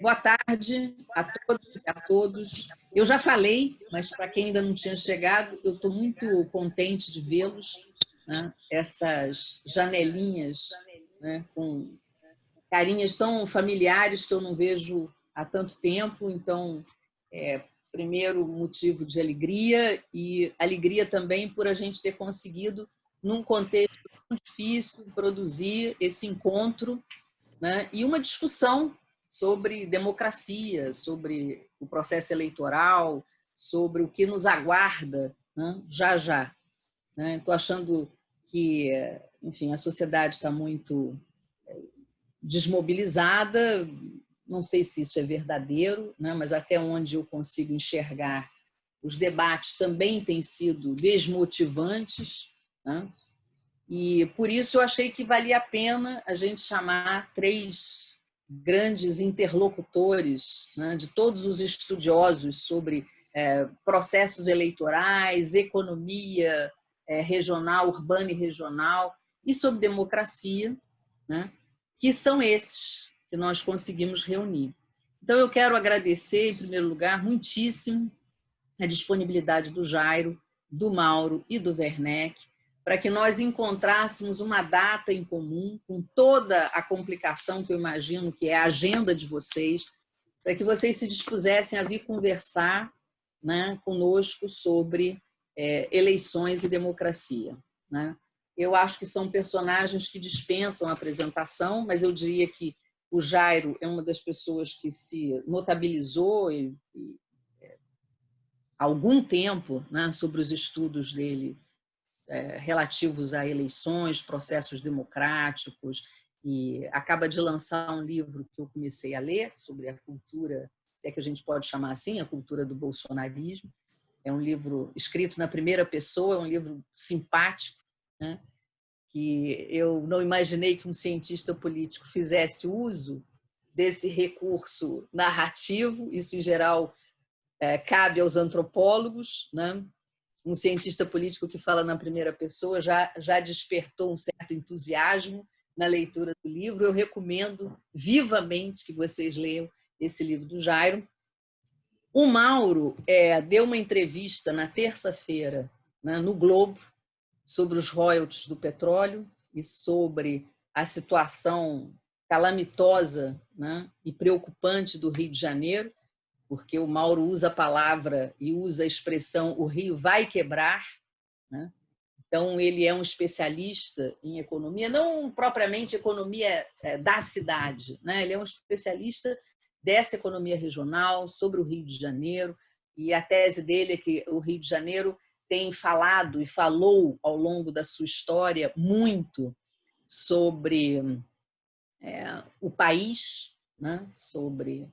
Boa tarde a todas e a todos. Eu já falei, mas para quem ainda não tinha chegado, eu estou muito contente de vê-los, né? Essas janelinhas, né? Com carinhas tão familiares que eu não vejo há tanto tempo. Então, primeiro motivo de alegria, e alegria também por a gente ter conseguido, num contexto tão difícil, produzir esse encontro, né? E uma discussão sobre democracia, sobre o processo eleitoral, sobre o que nos aguarda, né? Já já. Estou achando que, enfim, a sociedade está muito desmobilizada, não sei se isso é verdadeiro, né? Mas até onde eu consigo enxergar, os debates também têm sido desmotivantes, né? E por isso eu achei que valia a pena a gente chamar três grandes interlocutores, né, de todos os estudiosos sobre processos eleitorais, economia regional, urbana e regional, e sobre democracia, né, que são esses que nós conseguimos reunir. Então, eu quero agradecer, em primeiro lugar, muitíssimo a disponibilidade do Jairo, do Mauro e do Werneck, para que nós encontrássemos uma data em comum, com toda a complicação que eu imagino que é a agenda de vocês, para que vocês se dispusessem a vir conversar, né, conosco sobre eleições e democracia, né? Eu acho que são personagens que dispensam a apresentação, mas eu diria que o Jairo é uma das pessoas que se notabilizou há algum tempo, né, sobre os estudos dele relativos a eleições, processos democráticos, e acaba de lançar um livro que eu comecei a ler sobre a cultura, se é que a gente pode chamar assim, a cultura do bolsonarismo. É um livro escrito na primeira pessoa, é um livro simpático, né, que eu não imaginei que um cientista político fizesse uso desse recurso narrativo. Isso, em geral, cabe aos antropólogos, né? Um cientista político que fala na primeira pessoa já despertou um certo entusiasmo na leitura do livro. Eu recomendo vivamente que vocês leiam esse livro do Jairo. O Mauro deu uma entrevista na terça-feira, né, no Globo, sobre os royalties do petróleo e sobre a situação calamitosa, né, e preocupante do Rio de Janeiro, porque o Mauro usa a palavra e usa a expressão "o Rio vai quebrar", né? Então, ele é um especialista em economia, não propriamente economia da cidade, né? Ele é um especialista dessa economia regional, sobre o Rio de Janeiro, e a tese dele é que o Rio de Janeiro tem falado e falou ao longo da sua história muito sobre o país, né? Sobre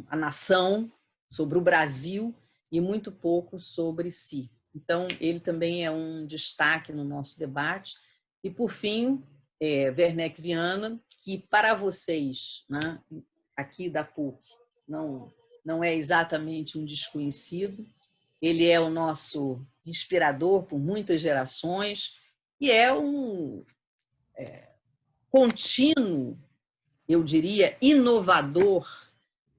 a nação, sobre o Brasil, e muito pouco sobre si. Então, ele também é um destaque no nosso debate. E, por fim, Werneck Viana, que para vocês, né, aqui da PUC, não é exatamente um desconhecido. Ele é o nosso inspirador por muitas gerações e é um contínuo, eu diria, inovador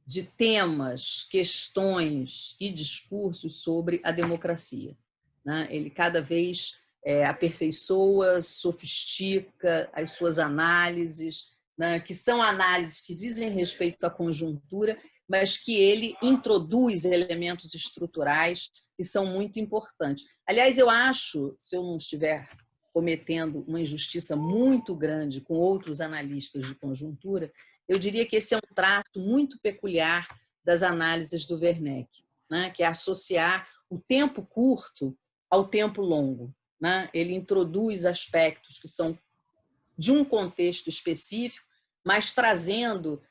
de temas, questões e discursos sobre a democracia, né? Ele cada vez aperfeiçoa, sofistica as suas análises, né? Que são análises que dizem respeito à conjuntura, mas que ele introduz elementos estruturais que são muito importantes. Aliás, eu acho, se eu não estiver cometendo uma injustiça muito grande com outros analistas de conjuntura, eu diria que esse é um traço muito peculiar das análises do Werneck, né? Que é associar o tempo curto ao tempo longo, né? Ele introduz aspectos que são de um contexto específico, mas trazendo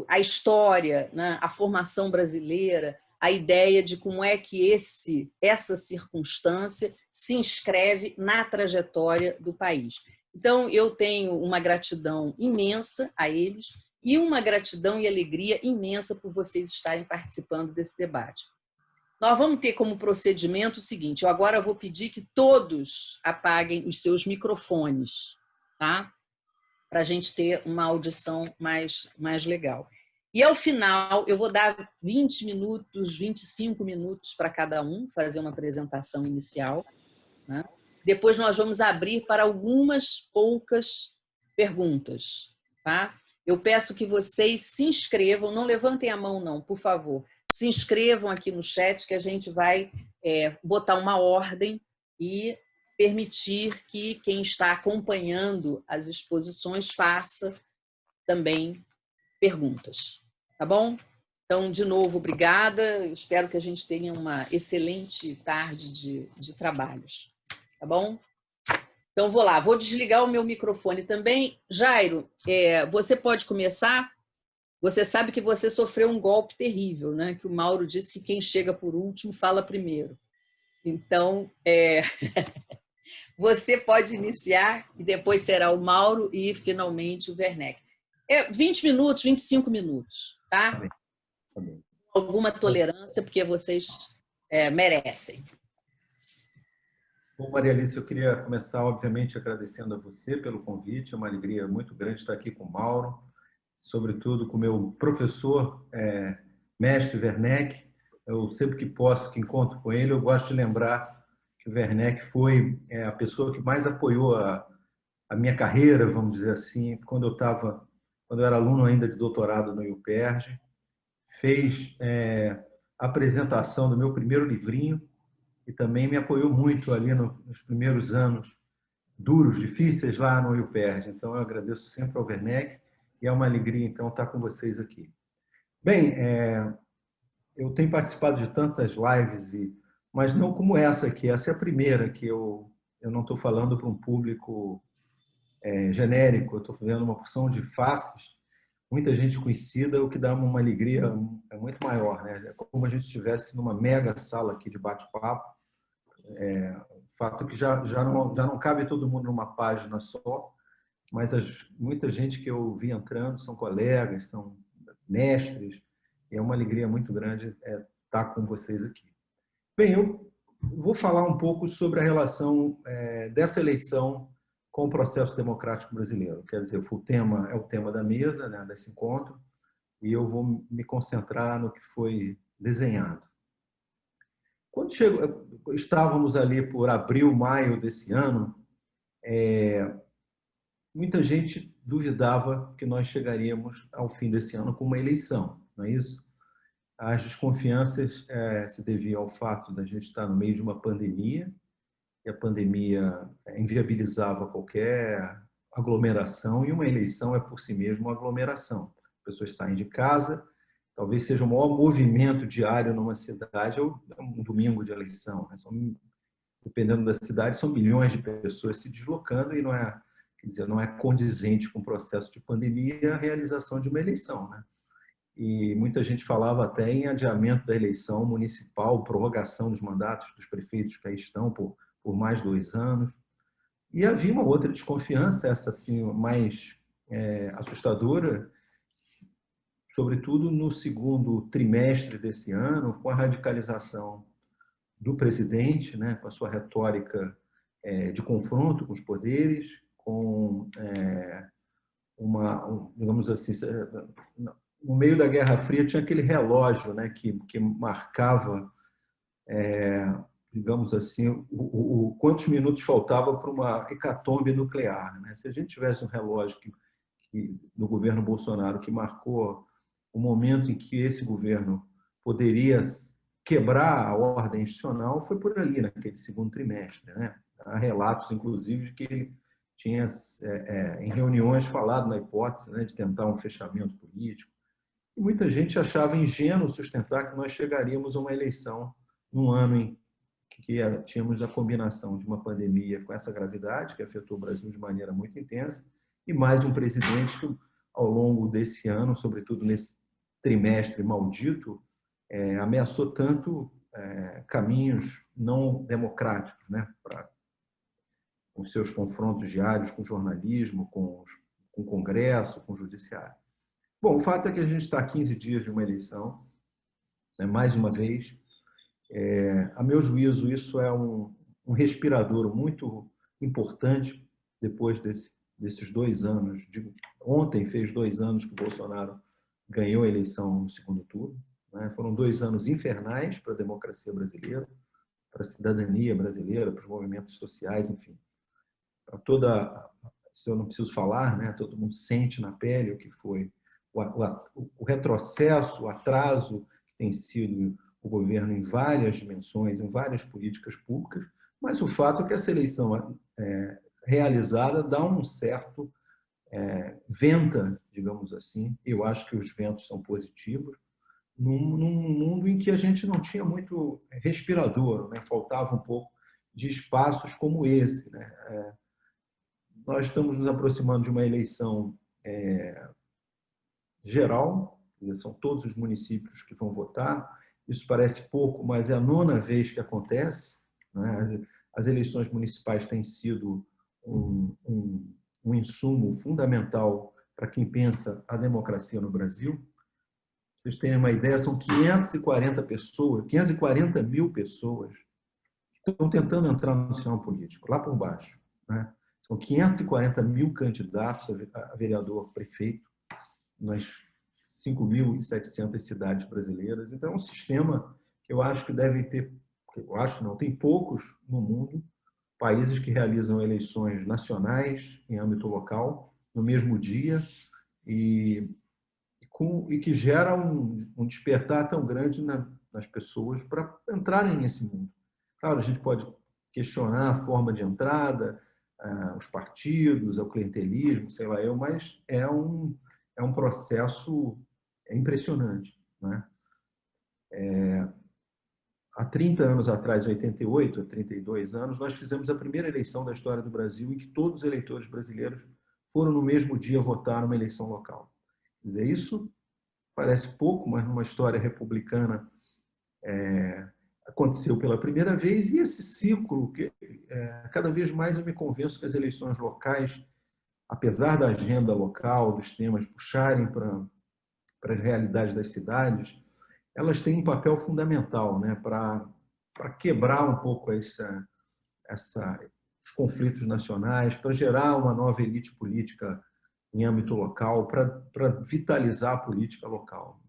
a história, né? A formação brasileira, a ideia de como é que essa circunstância se inscreve na trajetória do país. Então, eu tenho uma gratidão imensa a eles e uma gratidão e alegria imensa por vocês estarem participando desse debate. Nós vamos ter como procedimento o seguinte: eu agora vou pedir que todos apaguem os seus microfones, tá? Para a gente ter uma audição mais legal. E, ao final, eu vou dar 20 minutos, 25 minutos para cada um fazer uma apresentação inicial, né? Depois nós vamos abrir para algumas poucas perguntas, tá? Eu peço que vocês se inscrevam, não levantem a mão não, por favor. Se inscrevam aqui no chat que a gente vai botar uma ordem e permitir que quem está acompanhando as exposições faça também perguntas, tá bom? Então, de novo, obrigada. Eu espero que a gente tenha uma excelente tarde de trabalhos, tá bom? Então, vou lá. Vou desligar o meu microfone também. Jairo, você pode começar? Você sabe que você sofreu um golpe terrível, né? Que o Mauro disse que quem chega por último fala primeiro. Então, você pode iniciar e depois será o Mauro e, finalmente, o Werneck. 20 minutos, 25 minutos, tá? Tá bem. Tá bem. Alguma tolerância, porque vocês merecem. Bom, Maria Alice, eu queria começar, obviamente, agradecendo a você pelo convite. É uma alegria muito grande estar aqui com o Mauro, sobretudo com o meu professor, mestre Werneck. Eu sempre que posso, que encontro com ele, eu gosto de lembrar que o Werneck foi a pessoa que mais apoiou a minha carreira, vamos dizer assim, quando eu era aluno ainda de doutorado no UPERJ. Fez a apresentação do meu primeiro livrinho e também me apoiou muito ali nos primeiros anos duros, difíceis lá no UPERJ. Então, eu agradeço sempre ao Werneck e é uma alegria, então, estar com vocês aqui. Bem, eu tenho participado de tantas lives, mas não como essa aqui. Essa é a primeira que eu não estou falando para um público genérico, eu estou vendo uma porção de faces, muita gente conhecida, o que dá uma alegria muito maior, né? É como a gente estivesse numa mega sala aqui de bate-papo. Fato que já não cabe todo mundo numa página só, mas muita gente que eu vi entrando são colegas, são mestres, e é uma alegria muito grande estar com vocês aqui. Bem, eu vou falar um pouco sobre a relação dessa eleição com o processo democrático brasileiro. Quer dizer, é o tema da mesa, né, desse encontro, e eu vou me concentrar no que foi desenhado. Quando estávamos ali por abril, maio desse ano, muita gente duvidava que nós chegaríamos ao fim desse ano com uma eleição, não é isso? As desconfianças se deviam ao fato da gente estar no meio de uma pandemia, e a pandemia inviabilizava qualquer aglomeração, e uma eleição é por si mesma uma aglomeração. As pessoas saem de casa, talvez seja o maior movimento diário numa cidade, ou um domingo de eleição. Dependendo da cidade, são milhões de pessoas se deslocando e não é condizente com o processo de pandemia a realização de uma eleição, né? E muita gente falava até em adiamento da eleição municipal, prorrogação dos mandatos dos prefeitos que aí estão por mais 2 anos. E havia uma outra desconfiança, essa assim, mais assustadora, sobretudo no segundo trimestre desse ano, com a radicalização do presidente, né, com a sua retórica de confronto com os poderes, com digamos assim, no meio da Guerra Fria tinha aquele relógio, né, que marcava, digamos assim, quantos minutos faltava para uma hecatombe nuclear, né? Se a gente tivesse um relógio no governo Bolsonaro que marcou o momento em que esse governo poderia quebrar a ordem institucional, foi por ali, naquele segundo trimestre, né? Há relatos, inclusive, de que ele tinha, em reuniões, falado na hipótese, né, de tentar um fechamento político. E muita gente achava ingênuo sustentar que nós chegaríamos a uma eleição num ano em que tínhamos a combinação de uma pandemia com essa gravidade, que afetou o Brasil de maneira muito intensa, e mais um presidente que, ao longo desse ano, sobretudo nesse trimestre maldito, ameaçou tanto caminhos não democráticos, né, para os seus confrontos diários com o jornalismo, com o Congresso, com o Judiciário. Bom, o fato é que a gente está a 15 dias de uma eleição, né, mais uma vez. A meu juízo, isso é um respirador muito importante depois desses 2 anos. Ontem fez 2 anos que o Bolsonaro ganhou a eleição no segundo turno, né? Foram 2 anos infernais para a democracia brasileira, para a cidadania brasileira, para os movimentos sociais, enfim. Para toda, isso eu não preciso falar, né? Todo mundo sente na pele o que foi o retrocesso, o atraso que tem sido o governo em várias dimensões, em várias políticas públicas, mas o fato é que essa eleição realizada dá um certo venta, digamos assim. Eu acho que os ventos são positivos, num mundo em que a gente não tinha muito respirador, né? Faltava um pouco de espaços como esse, né? Nós estamos nos aproximando de uma eleição geral, quer dizer, são todos os municípios que vão votar. Isso parece pouco, mas é a 9ª vez que acontece, né? As eleições municipais têm sido um insumo fundamental para quem pensa a democracia no Brasil. Pra vocês terem uma ideia, são 540 pessoas, 540 mil pessoas que estão tentando entrar no sistema político, lá por baixo, né? São 540 mil candidatos a vereador, prefeito, nas 5.700 cidades brasileiras. Então, é um sistema que eu acho que deve ter, eu acho não, tem poucos no mundo, países que realizam eleições nacionais em âmbito local no mesmo dia e que gera um despertar tão grande nas pessoas para entrarem nesse mundo. Claro, a gente pode questionar a forma de entrada, os partidos, o clientelismo, sei lá eu, mas é um processo impressionante, né? Há 30 anos atrás, em 88, há 32 anos, nós fizemos a primeira eleição da história do Brasil em que todos os eleitores brasileiros foram no mesmo dia votar numa eleição local. Quer dizer, isso parece pouco, mas numa história republicana aconteceu pela primeira vez, e esse ciclo, cada vez mais eu me convenço que as eleições locais, apesar da agenda local, dos temas puxarem para as realidades das cidades, elas têm um papel fundamental, né, para quebrar um pouco os conflitos nacionais, para gerar uma nova elite política em âmbito local, para vitalizar a política local.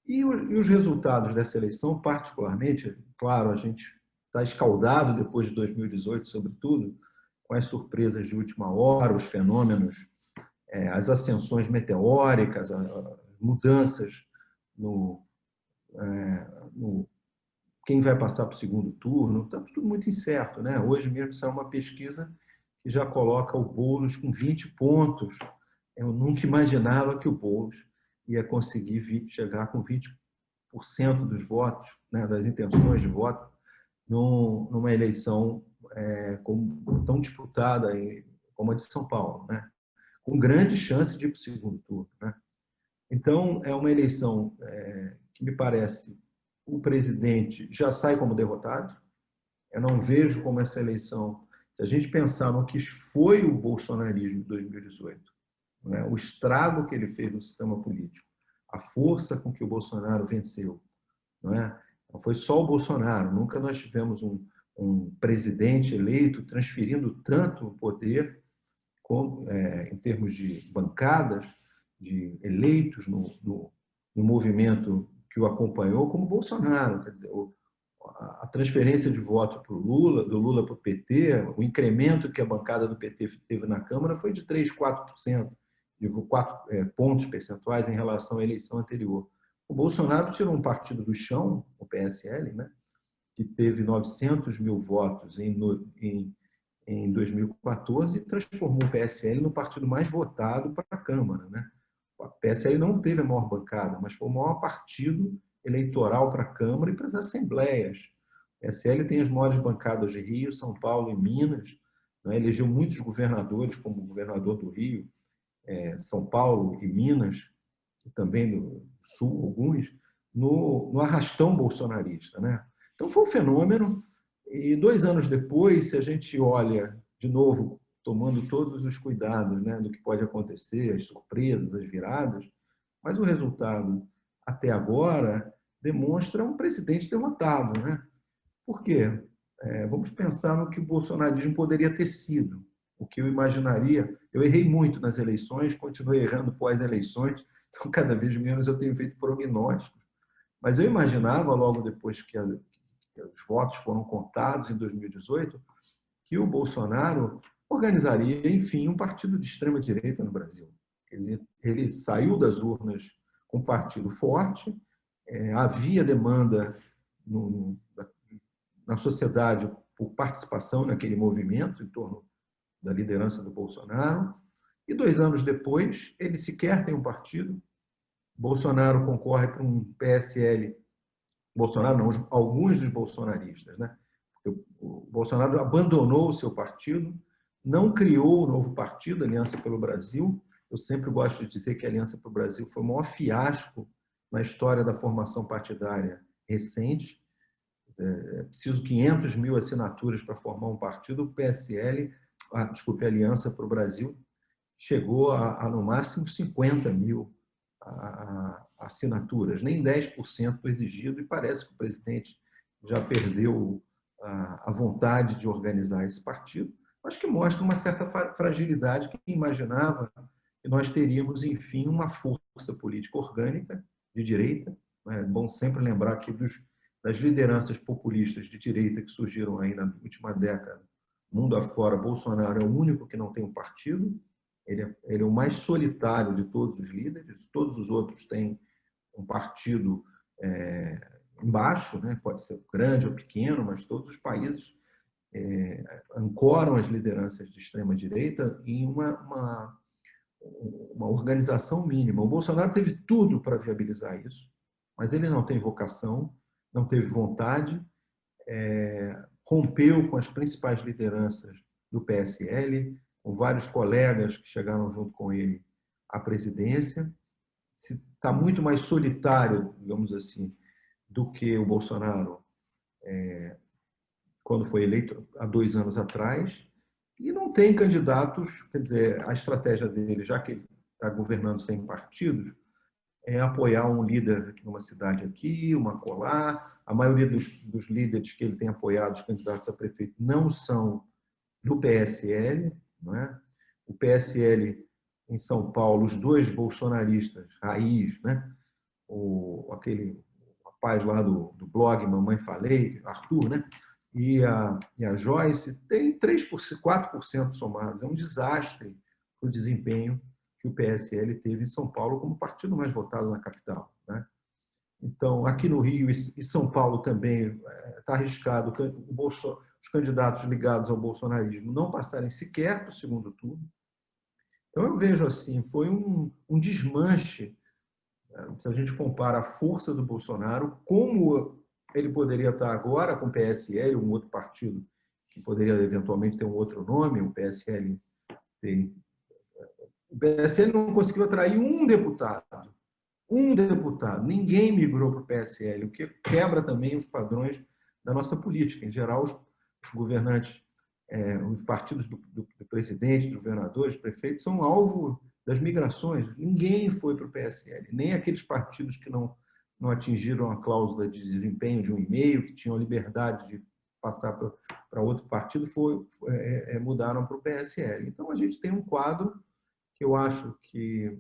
E os resultados dessa eleição, particularmente, claro, a gente está escaldado depois de 2018, sobretudo, com as surpresas de última hora, os fenômenos, as ascensões meteóricas, as mudanças no quem vai passar para o segundo turno, está tudo muito incerto, né? Hoje mesmo saiu uma pesquisa que já coloca o Boulos com 20 pontos. Eu nunca imaginava que o Boulos ia conseguir chegar com 20% dos votos, né, das intenções de voto, numa eleição tão disputada como a de São Paulo, né? Com grande chance de ir para o segundo turno, né? Então, é uma eleição que me parece o presidente já sai como derrotado. Eu não vejo como essa eleição, se a gente pensar no que foi o bolsonarismo de 2018, né, o estrago que ele fez no sistema político, a força com que o Bolsonaro venceu, não é? Não foi só o Bolsonaro, nunca nós tivemos um presidente eleito transferindo tanto poder em termos de bancadas, de eleitos no movimento que o acompanhou, como Bolsonaro. Quer dizer, a transferência de voto para o Lula, do Lula para o PT, o incremento que a bancada do PT teve na Câmara foi de 3, 4%, de 4 pontos percentuais em relação à eleição anterior. O Bolsonaro tirou um partido do chão, o PSL, né, que teve 900 mil votos em 2014 e transformou o PSL no partido mais votado para a Câmara, né? O PSL não teve a maior bancada, mas foi o maior partido eleitoral para a Câmara e para as assembleias. O PSL tem as maiores bancadas de Rio, São Paulo e Minas, né? Elegeu muitos governadores, como o governador do Rio, São Paulo e Minas, e também do Sul, alguns, no arrastão bolsonarista, né? Então foi um fenômeno. E 2 anos depois, se a gente olha, de novo, tomando todos os cuidados, né, do que pode acontecer, as surpresas, as viradas, mas o resultado, até agora, demonstra um presidente derrotado, né? Por quê? Vamos pensar no que o bolsonarismo poderia ter sido, o que eu imaginaria. Eu errei muito nas eleições, continuei errando pós-eleições, Então, cada vez menos eu tenho feito prognósticos. Mas eu imaginava, logo depois que os votos foram contados em 2018, que o Bolsonaro organizaria, enfim, um partido de extrema-direita no Brasil. Quer dizer, ele saiu das urnas com um partido forte, havia demanda na sociedade por participação naquele movimento em torno da liderança do Bolsonaro, e 2 anos depois, ele sequer tem um partido. Bolsonaro concorre para um PSL, Bolsonaro não, alguns dos bolsonaristas, né? O Bolsonaro abandonou o seu partido, não criou o novo partido, Aliança pelo Brasil. Eu sempre gosto de dizer que a Aliança pelo Brasil foi o maior fiasco na história da formação partidária recente. É preciso 500 mil assinaturas para formar um partido. O PSL, a Aliança para o Brasil, chegou a no máximo 50 mil assinaturas, nem 10% exigido, e parece que o presidente já perdeu a vontade de organizar esse partido, mas que mostra uma certa fragilidade, que imaginava que nós teríamos, enfim, uma força política orgânica de direita. É bom sempre lembrar aqui das lideranças populistas de direita que surgiram aí na última década, mundo afora. Bolsonaro é o único que não tem um partido, ele é o mais solitário de todos os líderes, todos os outros têm um partido embaixo, né? Pode ser grande ou pequeno, mas todos os países ancoram as lideranças de extrema-direita em uma organização mínima. O Bolsonaro teve tudo para viabilizar isso, mas ele não tem vocação, não teve vontade, rompeu com as principais lideranças do PSL, com vários colegas que chegaram junto com ele à presidência. Está muito mais solitário, digamos assim, do que o Bolsonaro quando foi eleito há 2 anos atrás, e não tem candidatos. Quer dizer, a estratégia dele, já que ele está governando sem partidos, é apoiar um líder numa cidade aqui, uma colar. A maioria dos líderes que ele tem apoiado, os candidatos a prefeito, não são do PSL, não é? O PSL em São Paulo, os 2 bolsonaristas, raiz, né? Aquele rapaz lá do blog Mamãe Falei, Arthur, né? E a Joyce, tem 3%, 4% somados. É um desastre o desempenho que o PSL teve em São Paulo como partido mais votado na capital, né? Então, aqui no Rio e São Paulo também está arriscado os candidatos ligados ao bolsonarismo não passarem sequer para o segundo turno. Então, eu vejo assim, foi um desmanche, se a gente compara a força do Bolsonaro, como ele poderia estar agora com o PSL, um outro partido que poderia eventualmente ter um outro nome. O PSL não conseguiu atrair um deputado. Ninguém migrou para o PSL, o que quebra também os padrões da nossa política. Em geral, os governantes, os partidos do presidente, dos governadores, prefeitos, são alvo das migrações. Ninguém foi para o PSL, nem aqueles partidos que não atingiram a cláusula de desempenho de 1,5, que tinham a liberdade de passar para outro partido, mudaram para o PSL. Então, a gente tem um quadro que eu acho que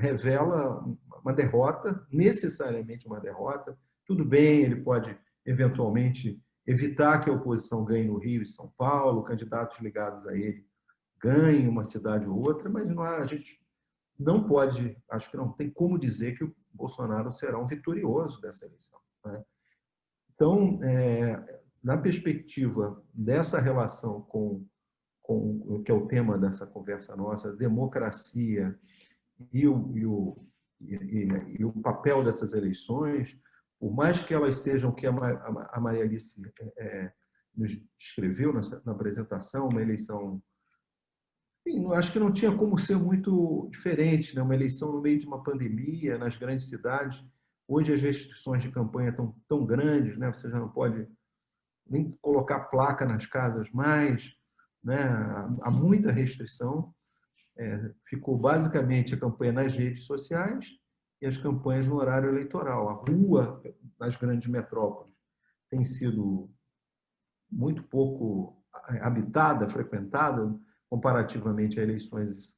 revela uma derrota, necessariamente uma derrota. Tudo bem, ele pode, eventualmente, evitar que a oposição ganhe no Rio e São Paulo, candidatos ligados a ele ganhem uma cidade ou outra, mas a gente não pode, acho que não tem como dizer que o Bolsonaro será um vitorioso dessa eleição, né? Então, na perspectiva dessa relação com o que é o tema dessa conversa nossa, democracia e o papel dessas eleições, por mais que elas sejam o que a Maria Alice nos descreveu na apresentação, uma eleição, enfim, acho que não tinha como ser muito diferente, né? Uma eleição no meio de uma pandemia, nas grandes cidades. Hoje as restrições de campanha estão tão grandes, né? Você já não pode nem colocar placa nas casas mais, né? Há muita restrição. Ficou basicamente a campanha nas redes sociais e as campanhas no horário eleitoral. A rua nas grandes metrópoles tem sido muito pouco habitada, frequentada. comparativamente a eleições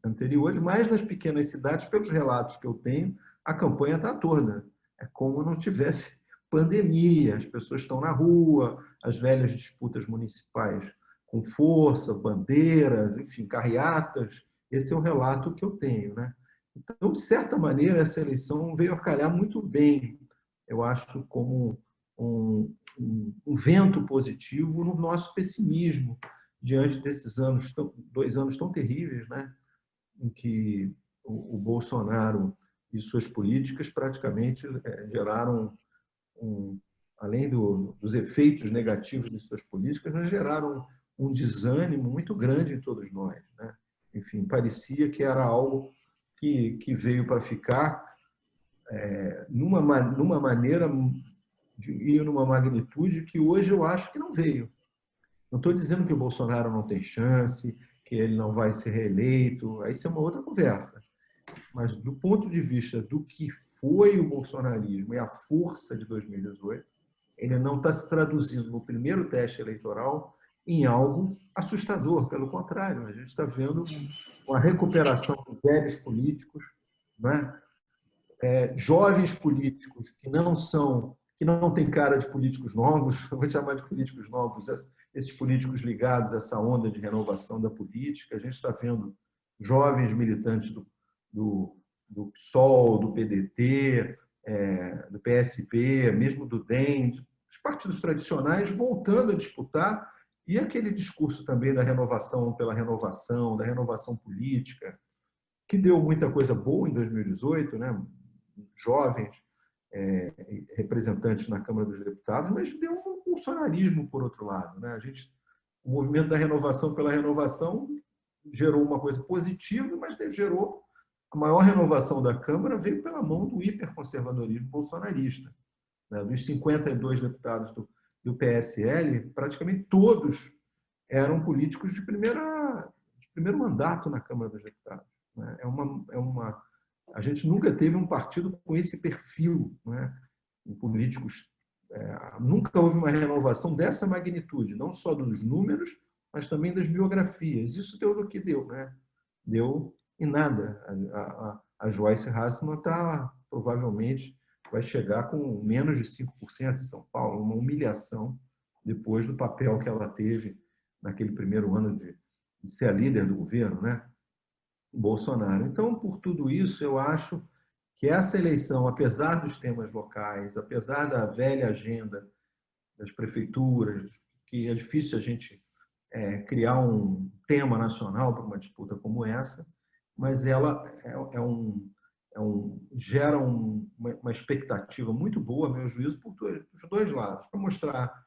anteriores, mas nas pequenas cidades, pelos relatos que eu tenho, a campanha está toda. É como não tivesse pandemia, as pessoas estão na rua, as velhas disputas municipais com força, bandeiras, enfim, carreatas. Esse é o relato que eu tenho, né? Então, de certa maneira, essa eleição veio a calhar muito bem, eu acho, como um vento positivo no nosso pessimismo diante desses anos, 2 anos tão terríveis, né? Em que o Bolsonaro e suas políticas praticamente geraram, além dos efeitos negativos de suas políticas, mas geraram um desânimo muito grande em todos nós, né? Enfim, parecia que era algo que veio para ficar numa maneira e numa magnitude que hoje eu acho que não veio. Não estou dizendo que o Bolsonaro não tem chance, que ele não vai ser reeleito, aí isso é uma outra conversa. Mas do ponto de vista do que foi o bolsonarismo e a força de 2018, ele não está se traduzindo no primeiro teste eleitoral em algo assustador. Pelo contrário, a gente está vendo uma recuperação de velhos políticos, né? Jovens políticos que não têm cara de políticos novos, eu vou chamar de políticos novos, esses políticos ligados a essa onda de renovação da política. A gente está vendo jovens militantes do PSOL, do PDT, do PSP, mesmo do DEM, os partidos tradicionais voltando a disputar, e aquele discurso também da renovação pela renovação, da renovação política, que deu muita coisa boa em 2018, né? Jovens representantes na Câmara dos Deputados, mas deu um bolsonarismo, por outro lado, né? O movimento da renovação pela renovação gerou uma coisa positiva, mas gerou a maior renovação da Câmara veio pela mão do hiperconservadorismo bolsonarista, né? Dos 52 deputados do PSL, praticamente todos eram políticos de primeiro mandato na Câmara dos Deputados, né? A gente nunca teve um partido com esse perfil, né? Em políticos, nunca houve uma renovação dessa magnitude, não só dos números, mas também das biografias. Isso deu no que deu, né? Deu em nada. A Joyce Hasselmann provavelmente vai chegar com menos de 5% em São Paulo, uma humilhação depois do papel que ela teve naquele primeiro ano de ser a líder do governo, né? Bolsonaro. Então, por tudo isso, eu acho que essa eleição, apesar dos temas locais, apesar da velha agenda das prefeituras, que é difícil a gente criar um tema nacional para uma disputa como essa, mas ela gera uma expectativa muito boa, a meu juízo, por dos dois lados, para mostrar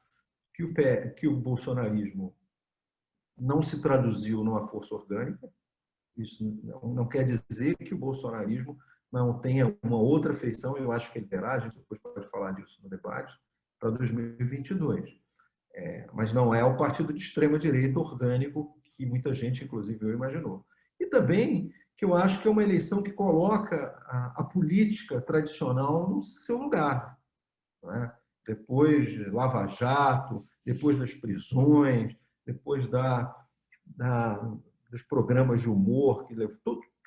que o bolsonarismo não se traduziu numa força orgânica. Isso não quer dizer que o bolsonarismo não tenha uma outra feição, eu acho que ele terá, a gente depois pode falar disso no debate, para 2022. Mas não é o partido de extrema-direita orgânico que muita gente, inclusive eu, imaginou. E também que eu acho que é uma eleição que coloca a política tradicional no seu lugar, né? Depois de Lava Jato, depois das prisões, depois dos programas de humor que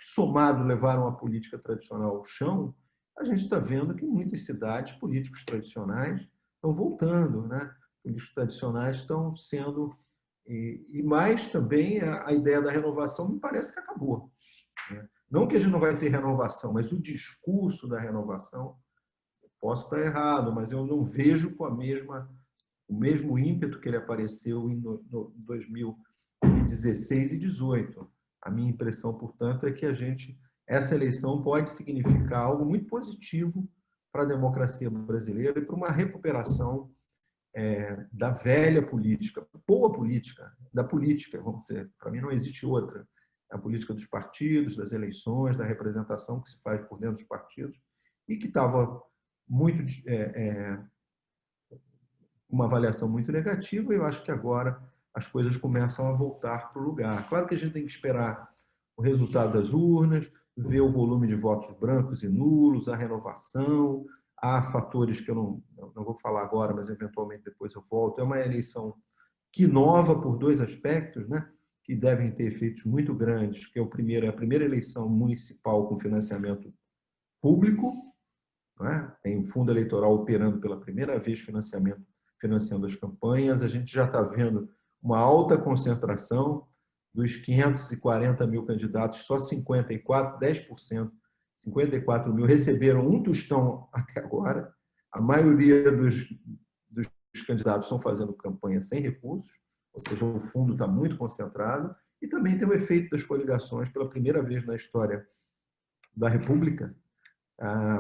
somado levaram a política tradicional ao chão, a gente está vendo que em muitas cidades políticos tradicionais estão voltando, né? Políticos tradicionais estão sendo e mais também a ideia da renovação me parece que acabou, né? Não que a gente não vai ter renovação, mas o discurso da renovação, posso estar errado, mas eu não vejo com o mesmo ímpeto que ele apareceu em 2016 e 2018. A minha impressão, portanto, é que essa eleição pode significar algo muito positivo para a democracia brasileira e para uma recuperação da velha política, boa política, da política, vamos dizer. Para mim não existe outra. A política dos partidos, das eleições, da representação que se faz por dentro dos partidos e que estava muito uma avaliação muito negativa, e eu acho que agora as coisas começam a voltar para o lugar. Claro que a gente tem que esperar o resultado das urnas, ver o volume de votos brancos e nulos, a renovação, há fatores que eu não vou falar agora, mas eventualmente depois eu volto. É uma eleição que inova por dois aspectos, né? que devem ter efeitos muito grandes, que é a primeira eleição municipal com financiamento público, não é? Tem o fundo eleitoral operando pela primeira vez financiando as campanhas. A gente já está vendo uma alta concentração dos 540 mil candidatos, só 54, 10%, 54 mil receberam um tostão até agora. A maioria dos candidatos estão fazendo campanha sem recursos, ou seja, o fundo está muito concentrado. E também tem o efeito das coligações. Pela primeira vez na história da República,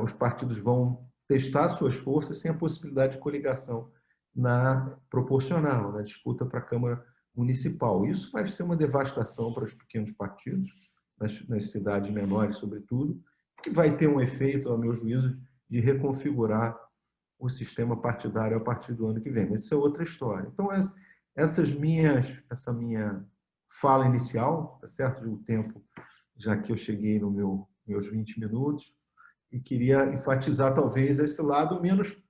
os partidos vão testar suas forças sem a possibilidade de coligação na proporcional, na disputa para a Câmara Municipal. Isso vai ser uma devastação para os pequenos partidos, nas cidades menores, sobretudo, que vai ter um efeito, ao meu juízo, de reconfigurar o sistema partidário a partir do ano que vem. Mas isso é outra história. Então, essa minha fala inicial, tá certo? O tempo, já que eu cheguei nos meus 20 minutos, e queria enfatizar, talvez, esse lado menos,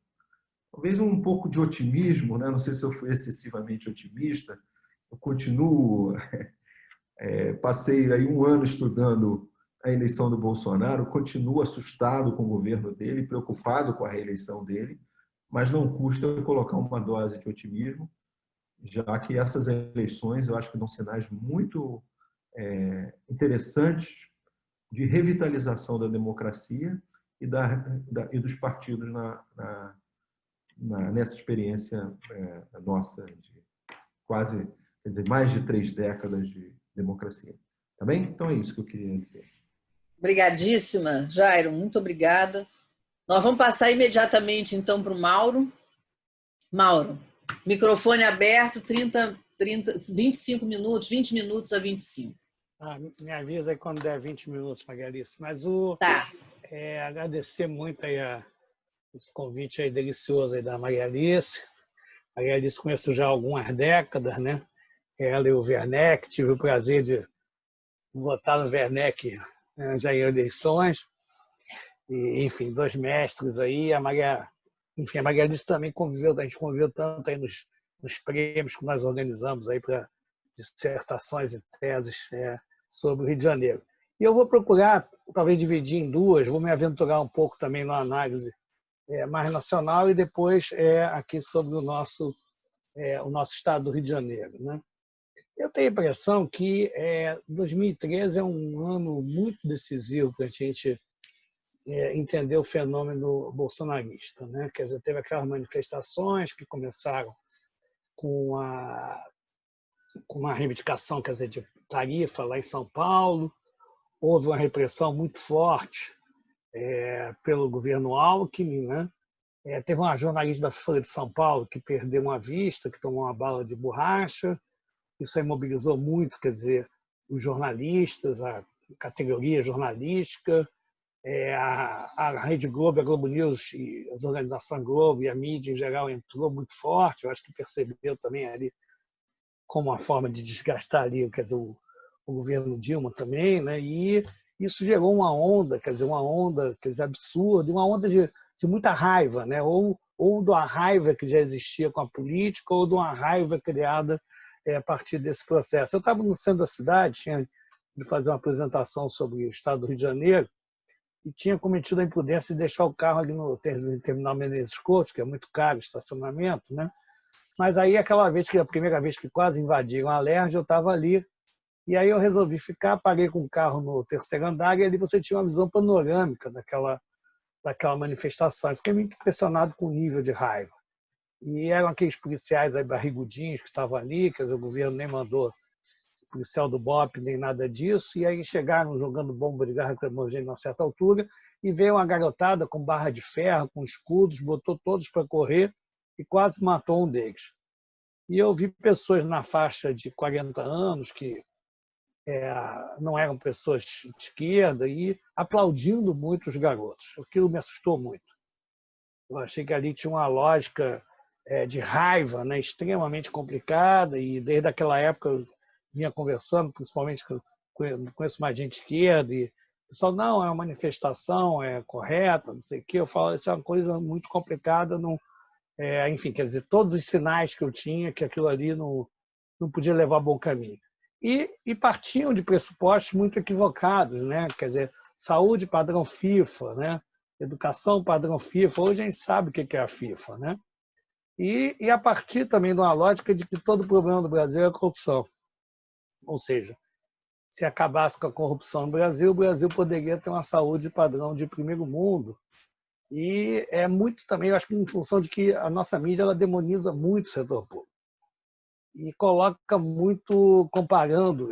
talvez um pouco de otimismo, né? Não sei se eu fui excessivamente otimista, eu continuo, passei aí um ano estudando a eleição do Bolsonaro, continuo assustado com o governo dele, preocupado com a reeleição dele, mas não custa eu colocar uma dose de otimismo, já que essas eleições eu acho que dão sinais muito interessantes de revitalização da democracia e dos partidos nessa experiência nossa de quase, quer dizer, mais de 3 décadas de democracia. Tá bem? Então é isso que eu queria dizer. Obrigadíssima, Jairo, muito obrigada. Nós vamos passar imediatamente, então, para o Mauro. Mauro, microfone aberto, 25 minutos, 20 minutos a 25. Me avisa aí quando der 20 minutos, Magalhães. Mas Tá. agradecer muito aí esse convite aí delicioso aí da Magalhães. A Magalhães conheço já há algumas décadas, né? Ela e o Werneck, tive o prazer de votar no Werneck já em eleições. E, enfim, 2 mestres aí. A Magalhães também conviveu, a gente conviveu tanto aí nos prêmios que nós organizamos aí para dissertações e teses sobre o Rio de Janeiro. E eu vou procurar, talvez, dividir em 2, vou me aventurar um pouco também na análise mais nacional e depois aqui sobre o nosso estado do Rio de Janeiro, né? Eu tenho a impressão que 2013 é um ano muito decisivo para a gente entender o fenômeno bolsonarista, né? Quer dizer, teve aquelas manifestações que começaram com uma reivindicação, quer dizer, de tarifa lá em São Paulo. Houve uma repressão muito forte pelo governo Alckmin, né? Teve uma jornalista da Folha de São Paulo que perdeu uma vista, que tomou uma bala de borracha. Isso aí mobilizou muito, quer dizer, os jornalistas, a categoria jornalística, a Rede Globo, a Globo News, e as organizações Globo e a mídia em geral entrou muito forte. Eu acho que percebeu também ali como uma forma de desgastar ali, quer dizer, o governo Dilma também, né? E isso gerou uma onda, quer dizer, absurda, uma onda de muita raiva, né? Ou de uma raiva que já existia com a política, ou de uma raiva criada a partir desse processo. Eu estava no centro da cidade, tinha de fazer uma apresentação sobre o estado do Rio de Janeiro, e tinha cometido a imprudência de deixar o carro ali no terminal Menezes Couto, que é muito caro o estacionamento, né? Mas aí, a primeira vez que quase invadiram a Alerj, eu estava ali, e aí eu resolvi ficar, parei com o carro no 3º andar, e ali você tinha uma visão panorâmica daquela manifestação. Eu fiquei muito impressionado com o nível de raiva. E eram aqueles policiais aí barrigudinhos que estavam ali, quer dizer, o governo nem mandou policial do BOP, nem nada disso, e aí chegaram jogando bomba de gás lacrimogêneo a certa altura, e veio uma garotada com barra de ferro, com escudos, botou todos para correr e quase matou um deles. E eu vi pessoas na faixa de 40 anos, que não eram pessoas de esquerda, e aplaudindo muito os garotos. Aquilo me assustou muito. Eu achei que ali tinha uma lógica de raiva, né, extremamente complicada, e desde aquela época eu vinha conversando, principalmente conheço mais gente de esquerda, e o pessoal, não, é uma manifestação, é correta, não sei o quê. Eu falo, isso é uma coisa muito complicada, não, enfim, quer dizer, todos os sinais que eu tinha, que aquilo ali não podia levar a bom caminho. e partiam de pressupostos muito equivocados, né? Quer dizer, saúde padrão FIFA, né? Educação padrão FIFA. Hoje a gente sabe o que é a FIFA, né? E a partir também de uma lógica de que todo o problema do Brasil é a corrupção. Ou seja, se acabasse com a corrupção no Brasil, o Brasil poderia ter uma saúde padrão de primeiro mundo. E é muito também, eu acho que em função de que a nossa mídia ela demoniza muito o setor público. E coloca muito, comparando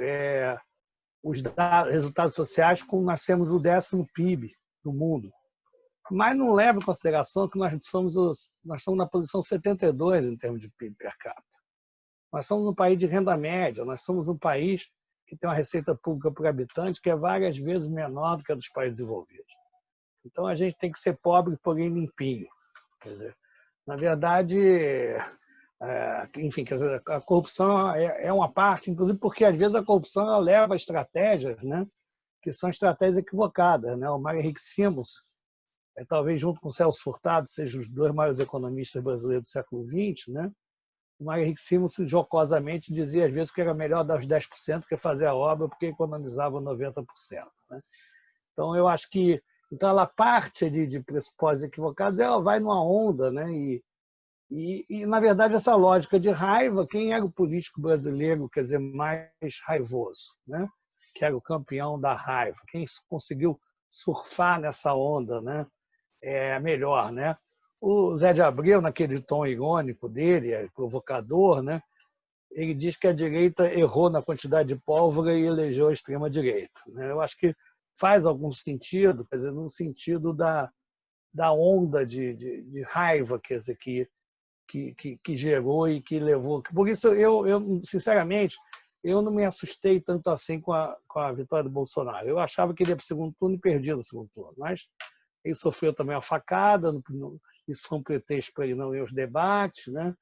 os resultados sociais com nós temos o 10º PIB do mundo. Mas não leva em consideração que nós estamos na posição 72 em termos de PIB per capita. Nós somos um país de renda média, nós somos um país que tem uma receita pública por habitante que é várias vezes menor do que a dos países desenvolvidos. Então, a gente tem que ser pobre, porém limpinho. Quer dizer, na verdade, enfim, quer dizer, a corrupção é uma parte, inclusive porque, às vezes, a corrupção ela leva a estratégias, né, que são estratégias equivocadas. Né? O Mário Henrique Simons, talvez junto com o Celso Furtado, sejam os dois maiores economistas brasileiros do século XX, né? O Mário Henrique Simons, jocosamente, dizia, às vezes, que era melhor dar os 10% que fazer a obra, porque economizava 90%. Né? Então, eu acho que então ela parte de pressupostos equivocados, ela vai numa onda, né? E, na verdade, essa lógica de raiva, quem era o político brasileiro, quer dizer, mais raivoso, né? Que era o campeão da raiva, quem conseguiu surfar nessa onda, né? Melhor, né? O Zé de Abreu, naquele tom irônico dele, provocador, né? Ele diz que a direita errou na quantidade de pólvora e elegeu a extrema-direita. Né? Eu acho que faz algum sentido, quer dizer, no sentido da onda de raiva, quer dizer, que gerou e que levou. Por isso, eu sinceramente, eu não me assustei tanto assim com a vitória do Bolsonaro. Eu achava que ele ia para o segundo turno e perdia no segundo turno, mas ele sofreu também uma facada, isso foi um pretexto para ele não ir aos debates, né?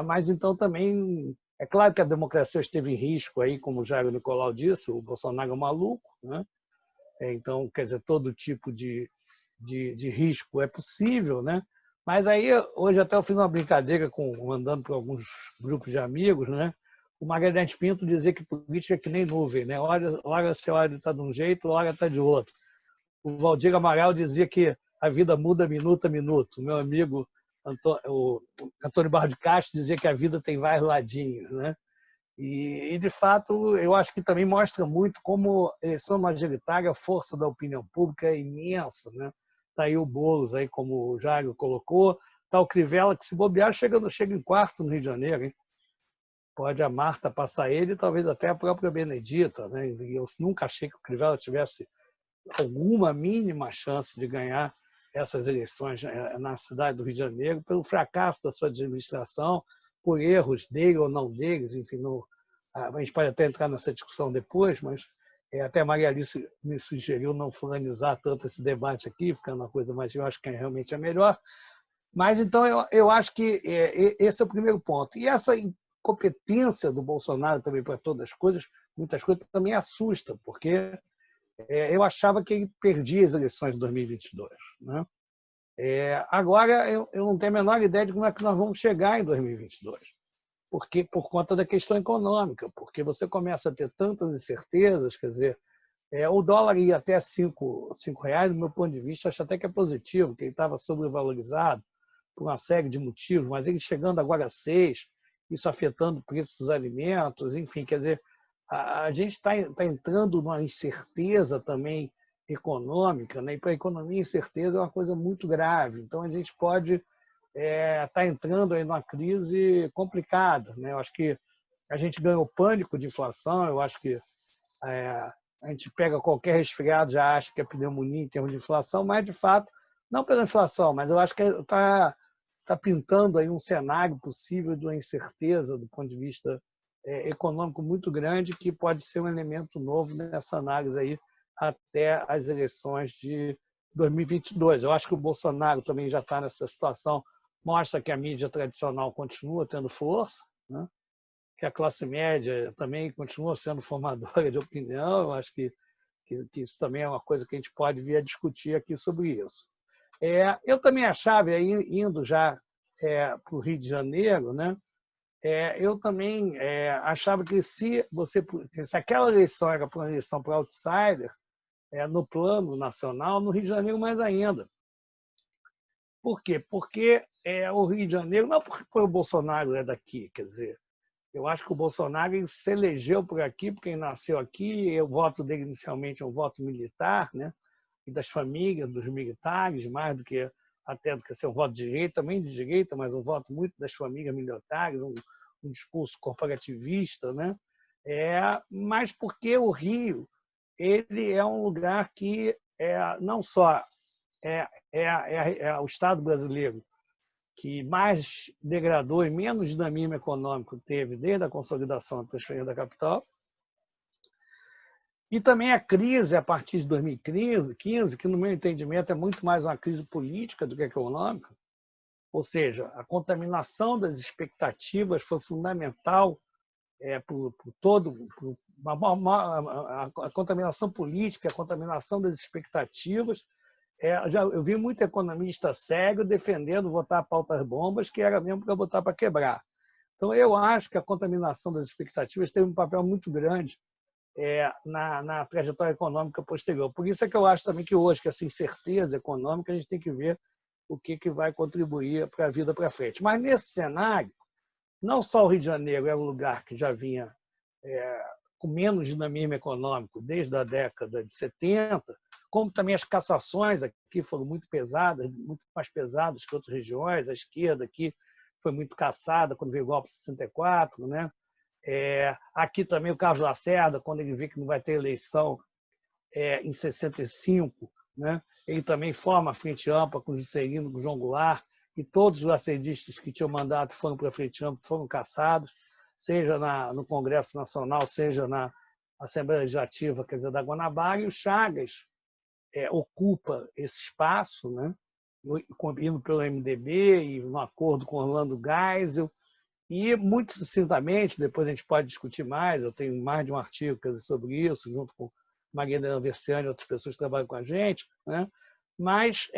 Mas então também é claro que a democracia esteve em risco aí, como o Jair Nicolau disse, o Bolsonaro é um maluco, né? Então, quer dizer, todo tipo de risco é possível, né? Mas aí, hoje até eu fiz uma brincadeira andando por alguns grupos de amigos, né? O Magalhães Pinto dizia que política é que nem nuvem, né? Hora você olha está de um jeito, hora está de outro. O Valdir Amaral dizia que a vida muda minuto a minuto. O meu amigo o Antônio Barro de Castro dizia que a vida tem vários ladinhos, né? E, de fato, eu acho que também mostra muito como a eleição majoritária, a força da opinião pública é imensa. Né? Está aí o Boulos, aí, como o Jairo colocou, está o Crivella, que se bobear chega em quarto no Rio de Janeiro. Hein? Pode a Marta passar ele e talvez até a própria Benedita. Né? Eu nunca achei que o Crivella tivesse alguma mínima chance de ganhar essas eleições na cidade do Rio de Janeiro, pelo fracasso da sua administração, por erros dele ou não deles, enfim, a gente pode até entrar nessa discussão depois, mas até a Maria Alice me sugeriu não fulanizar tanto esse debate aqui, ficando uma coisa mais, eu acho que realmente é melhor. Mas então eu acho que esse é o primeiro ponto. E essa incompetência do Bolsonaro também para todas as coisas, muitas coisas também assusta, porque eu achava que ele perdia as eleições de 2022. Né? Agora, eu não tenho a menor ideia de como é que nós vamos chegar em 2022, porque, por conta da questão econômica, porque você começa a ter tantas incertezas, quer dizer, o dólar ia até R$5, do meu ponto de vista, acho até que é positivo, porque ele estava sobrevalorizado por uma série de motivos, mas ele chegando agora a 6, isso afetando o preço dos alimentos, enfim, quer dizer, a gente está entrando numa incerteza também econômica, né? E para a economia, incerteza é uma coisa muito grave. Então, a gente pode estar entrando aí numa crise complicada. Né? Eu acho que a gente ganhou pânico de inflação, eu acho que a gente pega qualquer resfriado, já acha que é pneumonia em termos de inflação, mas, de fato, não pela inflação, mas eu acho que está pintando aí um cenário possível de uma incerteza do ponto de vista econômico muito grande, que pode ser um elemento novo nessa análise aí até as eleições de 2022. Eu acho que o Bolsonaro também já está nessa situação, mostra que a mídia tradicional continua tendo força, né? Que a classe média também continua sendo formadora de opinião. Eu acho que isso também é uma coisa que a gente pode vir a discutir aqui sobre isso. Eu também achava, indo já para o Rio de Janeiro, né? eu também achava que se aquela eleição era uma eleição para outsider, no plano nacional, no Rio de Janeiro mais ainda. Por quê? Porque o Rio de Janeiro, não porque o Bolsonaro é daqui, quer dizer, eu acho que o Bolsonaro ele se elegeu por aqui, porque ele nasceu aqui, o voto dele inicialmente é um voto militar, né? E das famílias, dos militares, mais do que até do que ser um voto de direita, também de direita, mas um voto muito das famílias militares, um discurso corporativista, né? Mas porque o Rio ele é um lugar que não só o Estado brasileiro que mais degradou e menos dinamismo econômico teve desde a consolidação da transferência da capital, e também a crise a partir de 2015, que no meu entendimento é muito mais uma crise política do que econômica, ou seja, a contaminação das expectativas foi fundamental por todo a contaminação política, a contaminação das expectativas. Eu vi muito economista sério defendendo votar pautas bombas, que era mesmo para botar para quebrar. Então, eu acho que a contaminação das expectativas teve um papel muito grande na trajetória econômica posterior. Por isso é que eu acho também que hoje, que essa incerteza econômica, a gente tem que ver o que vai contribuir para a vida para frente. Mas, nesse cenário, não só o Rio de Janeiro é um lugar que já vinha com menos dinamismo econômico desde a década de 70, como também as cassações aqui foram muito pesadas, muito mais pesadas que outras regiões. A esquerda aqui foi muito caçada quando veio o golpe de 64, né? Aqui também o Carlos Lacerda, quando ele vê que não vai ter eleição em 65, né? Ele também forma a Frente Ampla com o Juscelino, com o João Goulart, e todos os lacerdistas que tinham mandato foram para a Frente Ampla, foram caçados, seja no Congresso Nacional, seja na Assembleia Legislativa, quer dizer, da Guanabara, e o Chagas ocupa esse espaço, né? Indo pelo MDB e no acordo com Orlando Geisel, e muito sucintamente, depois a gente pode discutir mais, eu tenho mais de um artigo sobre isso, junto com Maria Helena Versiani e outras pessoas que trabalham com a gente, né? Mas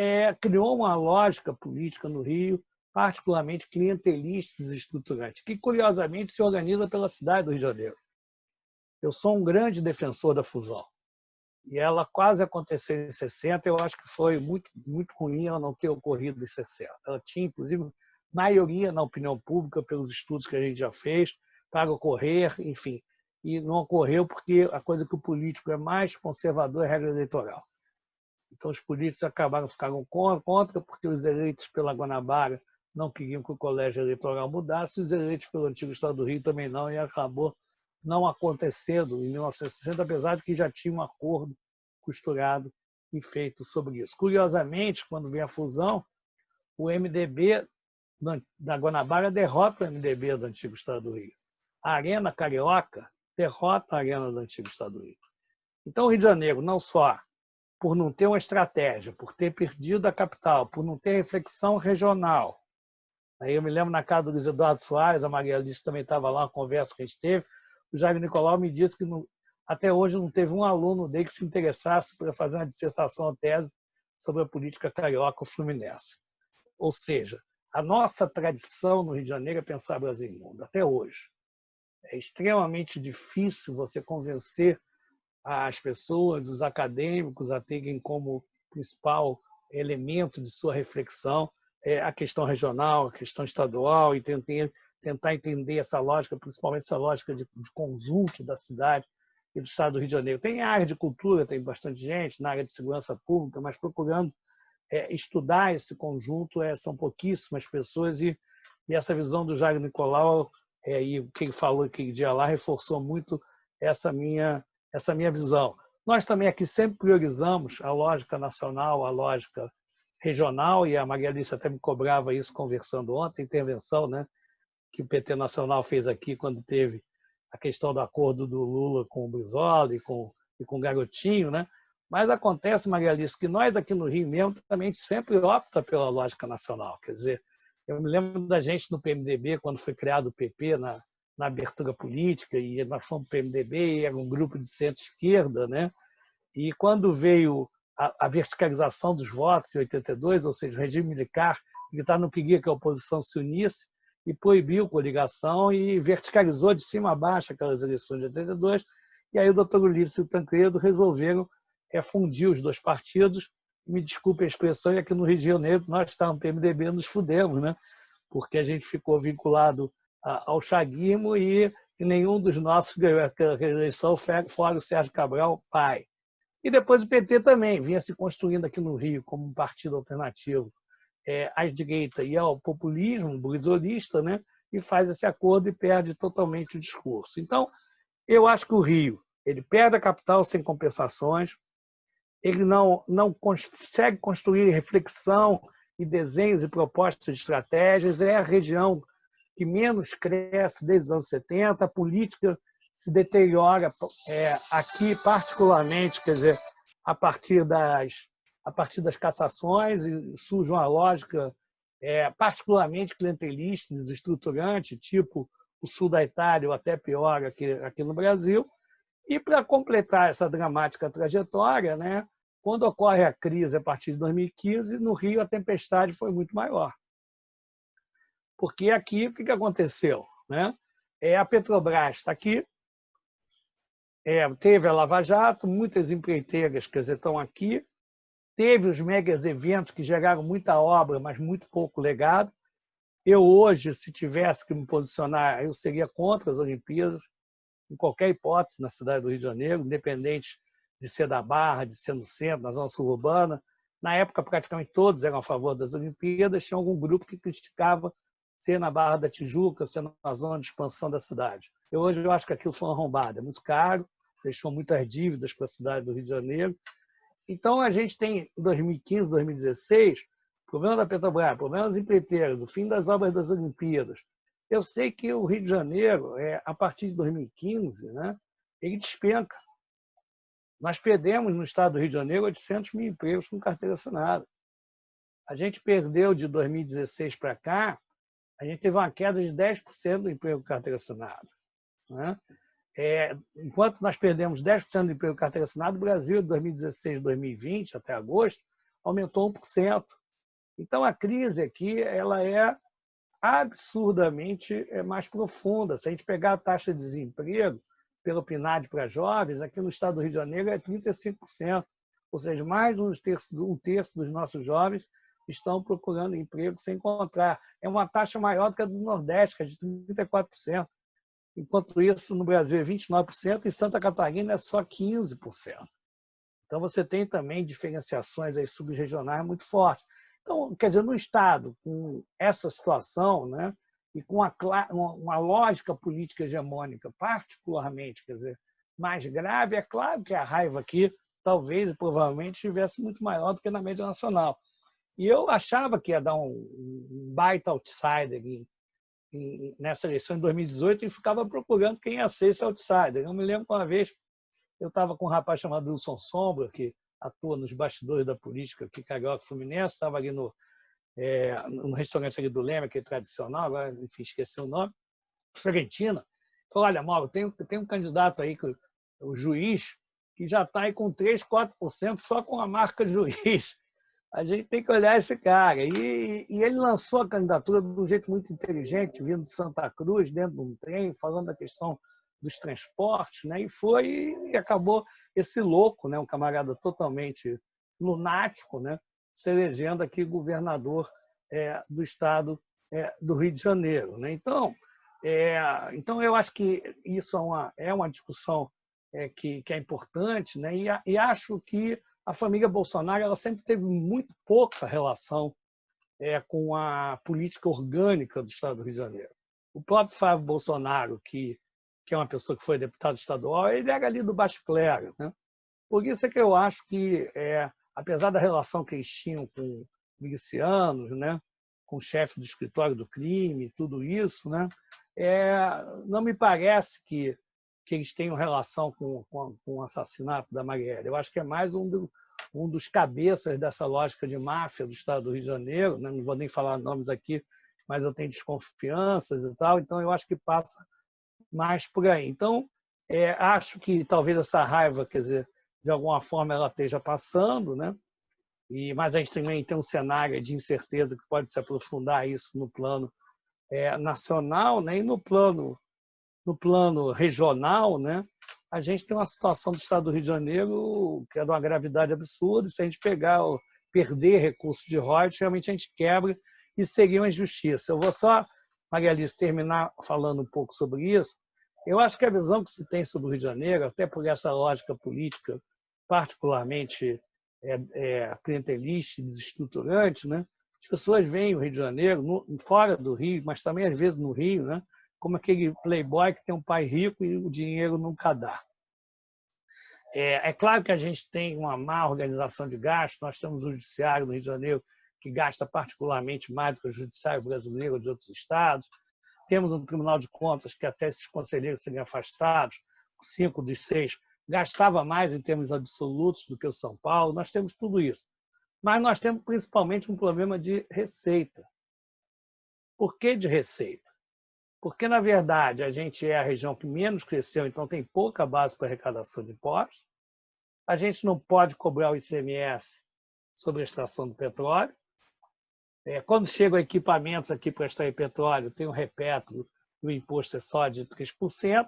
criou uma lógica política no Rio, particularmente clientelista e estruturante, que curiosamente se organiza pela cidade do Rio de Janeiro. Eu sou um grande defensor da fusão. E ela quase aconteceu em 60, eu acho que foi muito, muito ruim ela não ter ocorrido em 60. Ela tinha, inclusive, maioria na opinião pública, pelos estudos que a gente já fez, para ocorrer, enfim. E não ocorreu porque a coisa que o político é mais conservador é a regra eleitoral. Então, os políticos ficaram contra, porque os eleitos pela Guanabara não queriam que o colégio eleitoral mudasse, e os eleitos pelo antigo Estado do Rio também não, e acabou não acontecendo em 1960, apesar de que já tinha um acordo costurado e feito sobre isso. Curiosamente, quando vem a fusão, o MDB da Guanabara derrota o MDB do antigo Estado do Rio. A Arena Carioca derrota a Arena do antigo Estado do Rio. Então, o Rio de Janeiro, não só por não ter uma estratégia, por ter perdido a capital, por não ter reflexão regional. Aí eu me lembro na casa do Luiz Eduardo Soares, a Maria Alice também estava lá, uma conversa que a gente teve, o Jair Nicolau me disse que até hoje não teve um aluno dele que se interessasse para fazer uma dissertação ou tese sobre a política carioca ou fluminense. Ou seja, a nossa tradição no Rio de Janeiro é pensar Brasil e mundo, até hoje. É extremamente difícil você convencer as pessoas, os acadêmicos, a terem como principal elemento de sua reflexão a questão regional, a questão estadual, e tentar entender essa lógica, principalmente essa lógica de conjunto da cidade e do Estado do Rio de Janeiro. Tem área de cultura, tem bastante gente, na área de segurança pública, mas procurando estudar esse conjunto são pouquíssimas pessoas, e essa visão do Jair Nicolau, e o que ele falou aquele dia lá, reforçou muito essa minha visão. Nós também aqui sempre priorizamos a lógica nacional, a lógica regional, e a Maria Alice até me cobrava isso conversando ontem, a intervenção, né, que o PT Nacional fez aqui quando teve a questão do acordo do Lula com o Brizola e com o Garotinho, né? Mas acontece, Maria Alice, que nós aqui no Rio mesmo também sempre opta pela lógica nacional. Quer dizer, eu me lembro da gente no PMDB, quando foi criado o PP na abertura política, e nós fomos para o PMDB, e era um grupo de centro-esquerda, né? E quando veio a verticalização dos votos em 82, ou seja, o regime militar não queria que a oposição se unisse, e proibiu coligação e verticalizou de cima a baixo aquelas eleições de 82. E aí o doutor Ulisses e o Tancredo resolveram fundir os dois partidos. Me desculpe a expressão, e aqui no Rio de Janeiro, nós estávamos no PMDB, nos fudemos, né? Porque a gente ficou vinculado ao chaguismo e nenhum dos nossos ganhou aquela eleição, fora o Sérgio Cabral, pai. E depois o PT também vinha se construindo aqui no Rio como um partido alternativo à direita e ao populismo brisolista, né? E faz esse acordo e perde totalmente o discurso. Então, eu acho que o Rio ele perde a capital sem compensações, ele não consegue construir reflexão e desenhos e propostas de estratégias, é a região que menos cresce desde os anos 70, a política se deteriora aqui particularmente, quer dizer, a partir das cassações, e surge uma lógica particularmente clientelista, desestruturante, tipo o sul da Itália ou até pior aqui no Brasil. E para completar essa dramática trajetória, né, quando ocorre a crise a partir de 2015, no Rio a tempestade foi muito maior. Porque aqui o que aconteceu? Né? A Petrobras está aqui, teve a Lava Jato, muitas empreiteiras, quer dizer, estão aqui, teve os megas eventos que geraram muita obra, mas muito pouco legado. Eu hoje, se tivesse que me posicionar, eu seria contra as Olimpíadas, em qualquer hipótese, na cidade do Rio de Janeiro, independente de ser da Barra, de ser no centro, na zona suburbana. Na época, praticamente todos eram a favor das Olimpíadas, tinha algum grupo que criticava ser na Barra da Tijuca, ser na zona de expansão da cidade. Hoje eu acho que aquilo foi uma arrombada, é muito caro, deixou muitas dívidas para a cidade do Rio de Janeiro. Então, a gente tem, em 2015, 2016, problema da Petrobras, problema das empreiteiras, o fim das obras das Olimpíadas. Eu sei que o Rio de Janeiro, a partir de 2015, né, ele despenca. Nós perdemos no estado do Rio de Janeiro 800 mil empregos com carteira assinada. A gente perdeu de 2016 para cá, a gente teve uma queda de 10% do emprego com carteira assinada. Né? Enquanto nós perdemos 10% do emprego com carteira assinada, o Brasil, de 2016 a 2020, até agosto, aumentou 1%. Então, a crise aqui ela é absurdamente mais profunda. Se a gente pegar a taxa de desemprego pelo PNAD para jovens, aqui no estado do Rio de Janeiro é 35%. Ou seja, mais de um terço dos nossos jovens estão procurando emprego sem encontrar. É uma taxa maior do que a do Nordeste, que é de 34%. Enquanto isso, no Brasil é 29%, e em Santa Catarina é só 15%. Então, você tem também diferenciações aí subregionais muito fortes. Então, quer dizer, no Estado, com essa situação, né, e com uma lógica política hegemônica particularmente, quer dizer, mais grave, é claro que a raiva aqui talvez e provavelmente estivesse muito maior do que na média nacional. E eu achava que ia dar um baita outsider nessa eleição em 2018 e ficava procurando quem ia ser esse outsider. Eu me lembro que uma vez eu estava com um rapaz chamado Wilson Sombra, que atua nos bastidores da política aqui, Carioca Fluminense, estava ali no restaurante ali do Leme, que é tradicional, agora, enfim, esqueci o nome, Fiorentina. Falou, olha, Mauro, tem um candidato aí, o juiz, que já está aí com 3%, 4% só com a marca juiz. A gente tem que olhar esse cara. E ele lançou a candidatura de um jeito muito inteligente, vindo de Santa Cruz, dentro de um trem, falando da questão dos transportes, né? E acabou esse louco, né? Um camarada totalmente lunático, né? Se elegendo aqui governador do estado do Rio de Janeiro, né? Então, eu acho que isso é uma discussão que é importante, né? E acho que a família Bolsonaro ela sempre teve muito pouca relação com a política orgânica do estado do Rio de Janeiro. O próprio Fábio Bolsonaro, que é uma pessoa que foi deputado estadual, ele era ali do baixo clero, né? Por isso é que eu acho que, apesar da relação que eles tinham com milicianos, né, com o chefe do escritório do crime, tudo isso, né, não me parece que eles tenham relação com o assassinato da Marielle. Eu acho que é mais um dos cabeças dessa lógica de máfia do estado do Rio de Janeiro, né? Não vou nem falar nomes aqui, mas eu tenho desconfianças e tal, então eu acho que passa mais por aí. Então, acho que talvez essa raiva, quer dizer, de alguma forma ela esteja passando, né? Mas a gente também tem um cenário de incerteza que pode se aprofundar isso no plano nacional, né, e no plano regional, né, a gente tem uma situação do Estado do Rio de Janeiro que é de uma gravidade absurda, e se a gente perder recursos de royalties, realmente a gente quebra e seria uma injustiça. Eu vou só, Maria Alice, terminar falando um pouco sobre isso. Eu acho que a visão que se tem sobre o Rio de Janeiro, até por essa lógica política particularmente clientelista e desestruturante, né? As pessoas veem o Rio de Janeiro fora do Rio, mas também às vezes no Rio, né? Como aquele playboy que tem um pai rico e o dinheiro nunca dá. É claro que a gente tem uma má organização de gastos, nós temos o judiciário no Rio de Janeiro que gasta particularmente mais do que o judiciário brasileiro ou de outros estados, temos um Tribunal de Contas que até esses conselheiros seriam afastados, 5 dos 6, gastava mais em termos absolutos do que o São Paulo, nós temos tudo isso. Mas nós temos principalmente um problema de receita. Por que de receita? Porque, na verdade, a gente é a região que menos cresceu, então tem pouca base para arrecadação de impostos. A gente não pode cobrar o ICMS sobre a extração do petróleo. Quando chegam equipamentos aqui para extrair petróleo, tem um repetro, o imposto é só de 3%.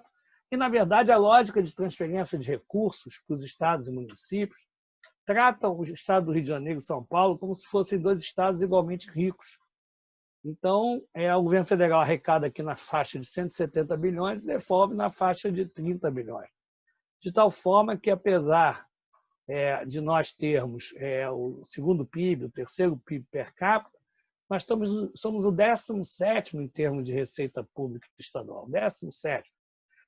E, na verdade, a lógica de transferência de recursos para os estados e municípios trata o estado do Rio de Janeiro e São Paulo como se fossem 2 estados igualmente ricos. Então, o governo federal arrecada aqui na faixa de 170 bilhões e devolve na faixa de 30 bilhões. De tal forma que, apesar de nós termos o segundo PIB, o terceiro PIB per capita, nós somos o 17º em termos de receita pública estadual, 17º.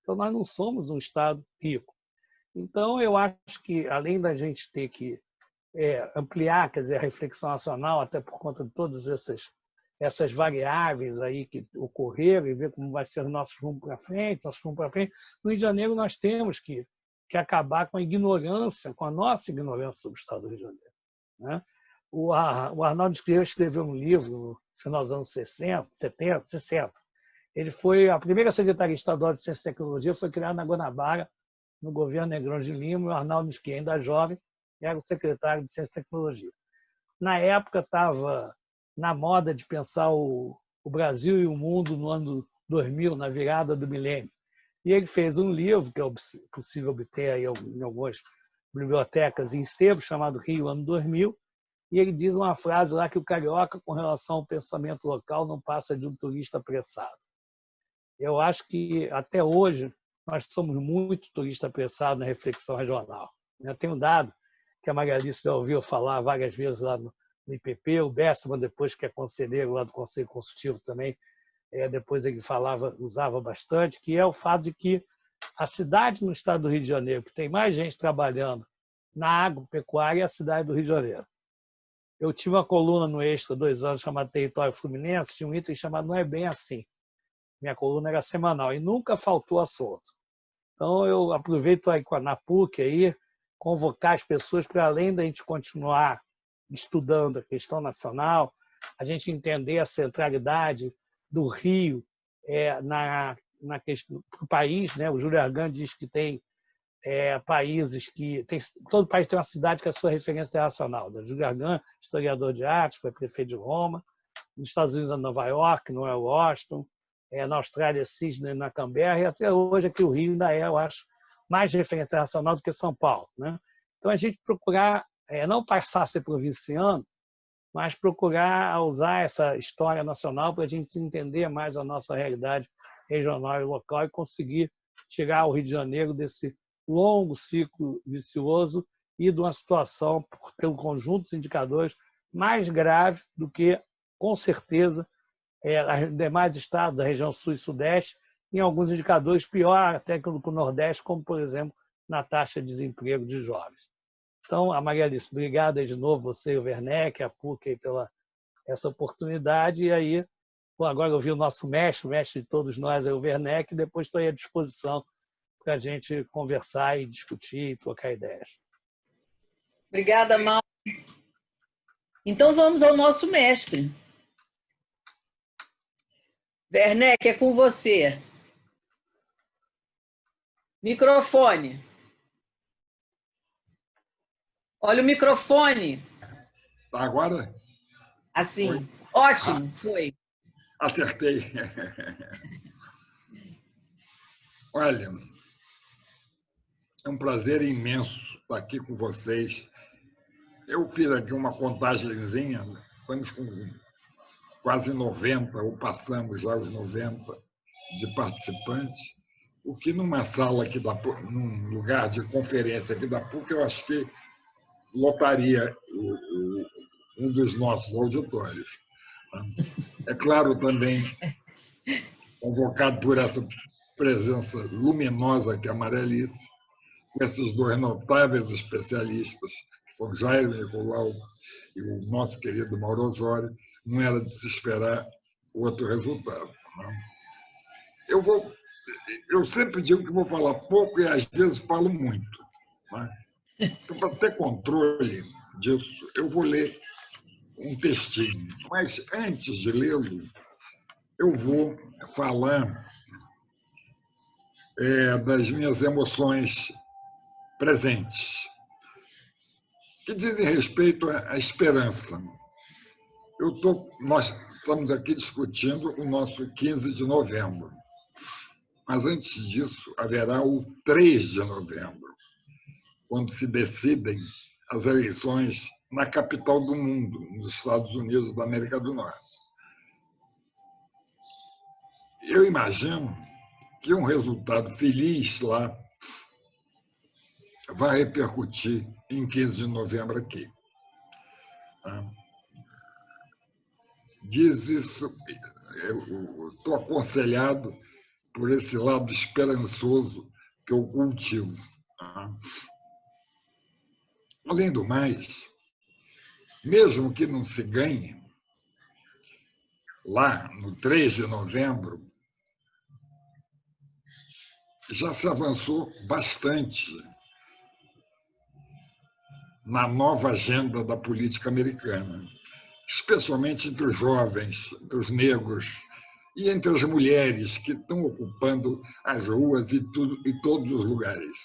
Então, nós não somos um estado rico. Então, eu acho que, além da gente ter que ampliar, quer dizer, a reflexão nacional, até por conta de todas essas variáveis aí que ocorreram e ver como vai ser o nosso rumo para frente, no Rio de Janeiro nós temos que acabar com a ignorância, com a nossa ignorância sobre o estado do Rio de Janeiro, né? O Arnaldo escreveu um livro no final dos anos 60. Ele foi a primeira Secretaria Estadual de Ciência e Tecnologia, foi criada na Guanabara, no governo Negrão de Lima, e o Arnaldo Nisquier, ainda jovem, era o secretário de Ciência e Tecnologia. Na época, estava na moda de pensar o Brasil e o mundo no ano 2000, na virada do milênio. E ele fez um livro, que é possível obter aí em algumas bibliotecas em sebo, chamado Rio, ano 2000, e ele diz uma frase lá que o carioca, com relação ao pensamento local, não passa de um turista apressado. Eu acho que, até hoje, nós somos muito turista apressado na reflexão regional. Eu tenho um dado que a Maria Alice já ouviu falar várias vezes lá no IPP, o Bessman, depois que é conselheiro lá do Conselho Consultivo também, depois ele usava bastante, que é o fato de que a cidade no estado do Rio de Janeiro, que tem mais gente trabalhando na agropecuária, é a cidade do Rio de Janeiro. Eu tive uma coluna no Extra 2 anos chamada Território Fluminense, tinha um item chamado Não é Bem Assim. Minha coluna era semanal e nunca faltou assunto. Então, eu aproveito aí na PUC aí, convocar as pessoas para, além da gente continuar estudando a questão nacional, a gente entender a centralidade do Rio na questão do país, né? O Júlio Argan diz que tem países que todo país tem uma cidade que é a sua referência internacional. O Júlio Argan, historiador de arte, foi prefeito de Roma. Nos Estados Unidos é Nova York, não é Washington. Na Austrália, Sydney, na Canberra, e até hoje aqui o Rio ainda eu acho, mais referência internacional do que São Paulo, né? Então, a gente procurar não passar a ser provinciano, mas procurar usar essa história nacional para a gente entender mais a nossa realidade regional e local e conseguir tirar o Rio de Janeiro desse longo ciclo vicioso e de uma situação, pelo conjunto dos indicadores, mais grave do que, com certeza, os demais estados da região sul e sudeste, em alguns indicadores pior até que o Nordeste, como, por exemplo, na taxa de desemprego de jovens. Então, a Maria Alice, obrigada de novo, você e o Werneck, a PUC, pela essa oportunidade. E aí, agora eu vi o nosso mestre de todos nós, o Werneck, e depois estou à disposição para a gente conversar e discutir e trocar ideias. Obrigada, Mauro. Então, vamos ao nosso mestre. Werneck, é com você. Microfone. Olha o microfone. Agora? Assim. Foi. Ótimo, foi. Acertei. Olha, é um prazer imenso estar aqui com vocês. Eu fiz aqui uma contagemzinha, estamos com quase 90, ou passamos já os 90 de participantes, o que numa sala aqui num lugar de conferência aqui da PUC, eu acho que lotaria um dos nossos auditórios. É claro também, convocado por essa presença luminosa que é a Amarelice, com esses dois notáveis especialistas, que são Jairo Nicolau e o nosso querido Mauro Osório, não era de se esperar outro resultado. Eu sempre digo que vou falar pouco e às vezes falo muito. Então, para ter controle disso, eu vou ler um textinho. Mas antes de lê-lo, eu vou falar das minhas emoções presentes, que dizem respeito à esperança. Nós estamos aqui discutindo o nosso 15 de novembro, mas antes disso haverá o 3 de novembro, quando se decidem as eleições na capital do mundo, nos Estados Unidos da América do Norte. Eu imagino que um resultado feliz lá vai repercutir em 15 de novembro aqui. Diz isso, eu estou aconselhado por esse lado esperançoso que eu cultivo. Além do mais, mesmo que não se ganhe, lá no 3 de novembro, já se avançou bastante na nova agenda da política americana, especialmente entre os jovens, entre os negros e entre as mulheres que estão ocupando as ruas e todos os lugares.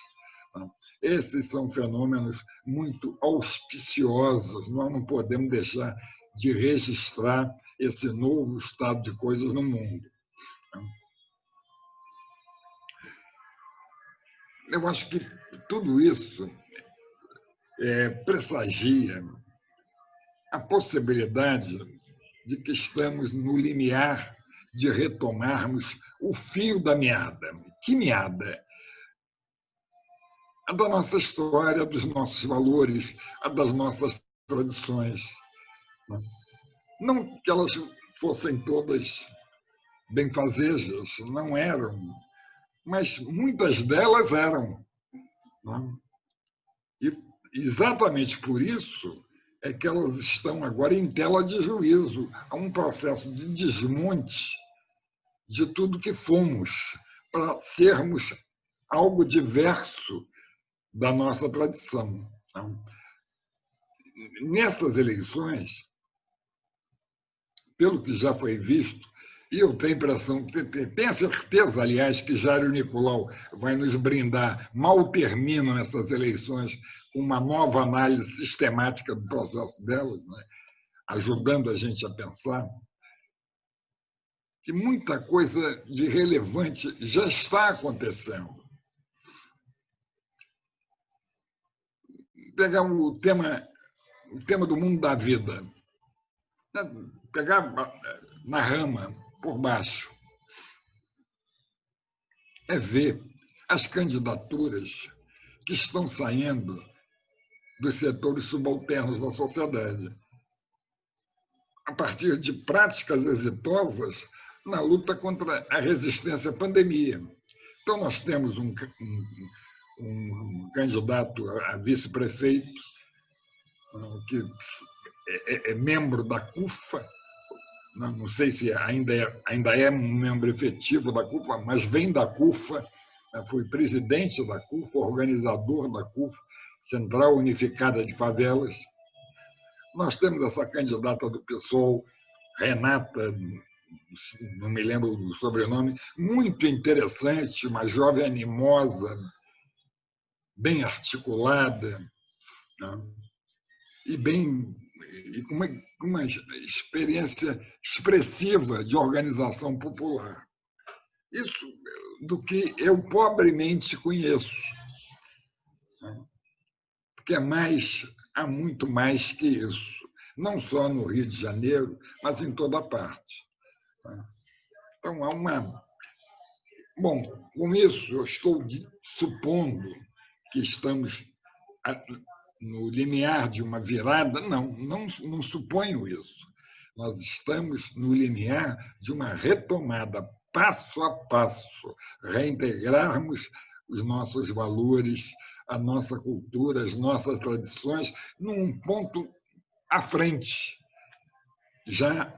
Esses são fenômenos muito auspiciosos, nós não podemos deixar de registrar esse novo estado de coisas no mundo. Eu acho que tudo isso pressagia a possibilidade de que estamos no limiar de retomarmos o fio da meada. Que meada? A da nossa história, dos nossos valores, a das nossas tradições. Não que elas fossem todas benfazejas, não eram, mas muitas delas eram. E exatamente por isso é que elas estão agora em tela de juízo. Há um processo de desmonte de tudo que fomos, para sermos algo diverso da nossa tradição. Nessas eleições, pelo que já foi visto, e eu tenho a impressão, tenho a certeza, aliás, que Jairo Nicolau vai nos brindar, mal terminam essas eleições, com uma nova análise sistemática do processo delas, né? Ajudando a gente a pensar, que muita coisa de relevante já está acontecendo. Pegar o tema do mundo da vida, pegar na rama, por baixo, é ver as candidaturas que estão saindo dos setores subalternos da sociedade, a partir de práticas exitosas na luta contra a resistência à pandemia. Então, nós temos um candidato a vice-prefeito, que é membro da CUFA, não sei se ainda é um membro efetivo da CUFA, mas vem da CUFA, foi presidente da CUFA, organizador da CUFA, Central Unificada de Favelas. Nós temos essa candidata do PSOL, Renata, não me lembro do sobrenome, muito interessante, uma jovem animosa, bem articulada, né? E bem e com uma experiência expressiva de organização popular. Isso do que eu pobremente conheço. Porque há muito mais que isso. Não só no Rio de Janeiro, mas em toda parte. Então, há uma... Bom, com isso, eu estou supondo que estamos no limiar de uma virada. Não suponho isso. Nós estamos no limiar de uma retomada, passo a passo, reintegrarmos os nossos valores, a nossa cultura, as nossas tradições, num ponto à frente, já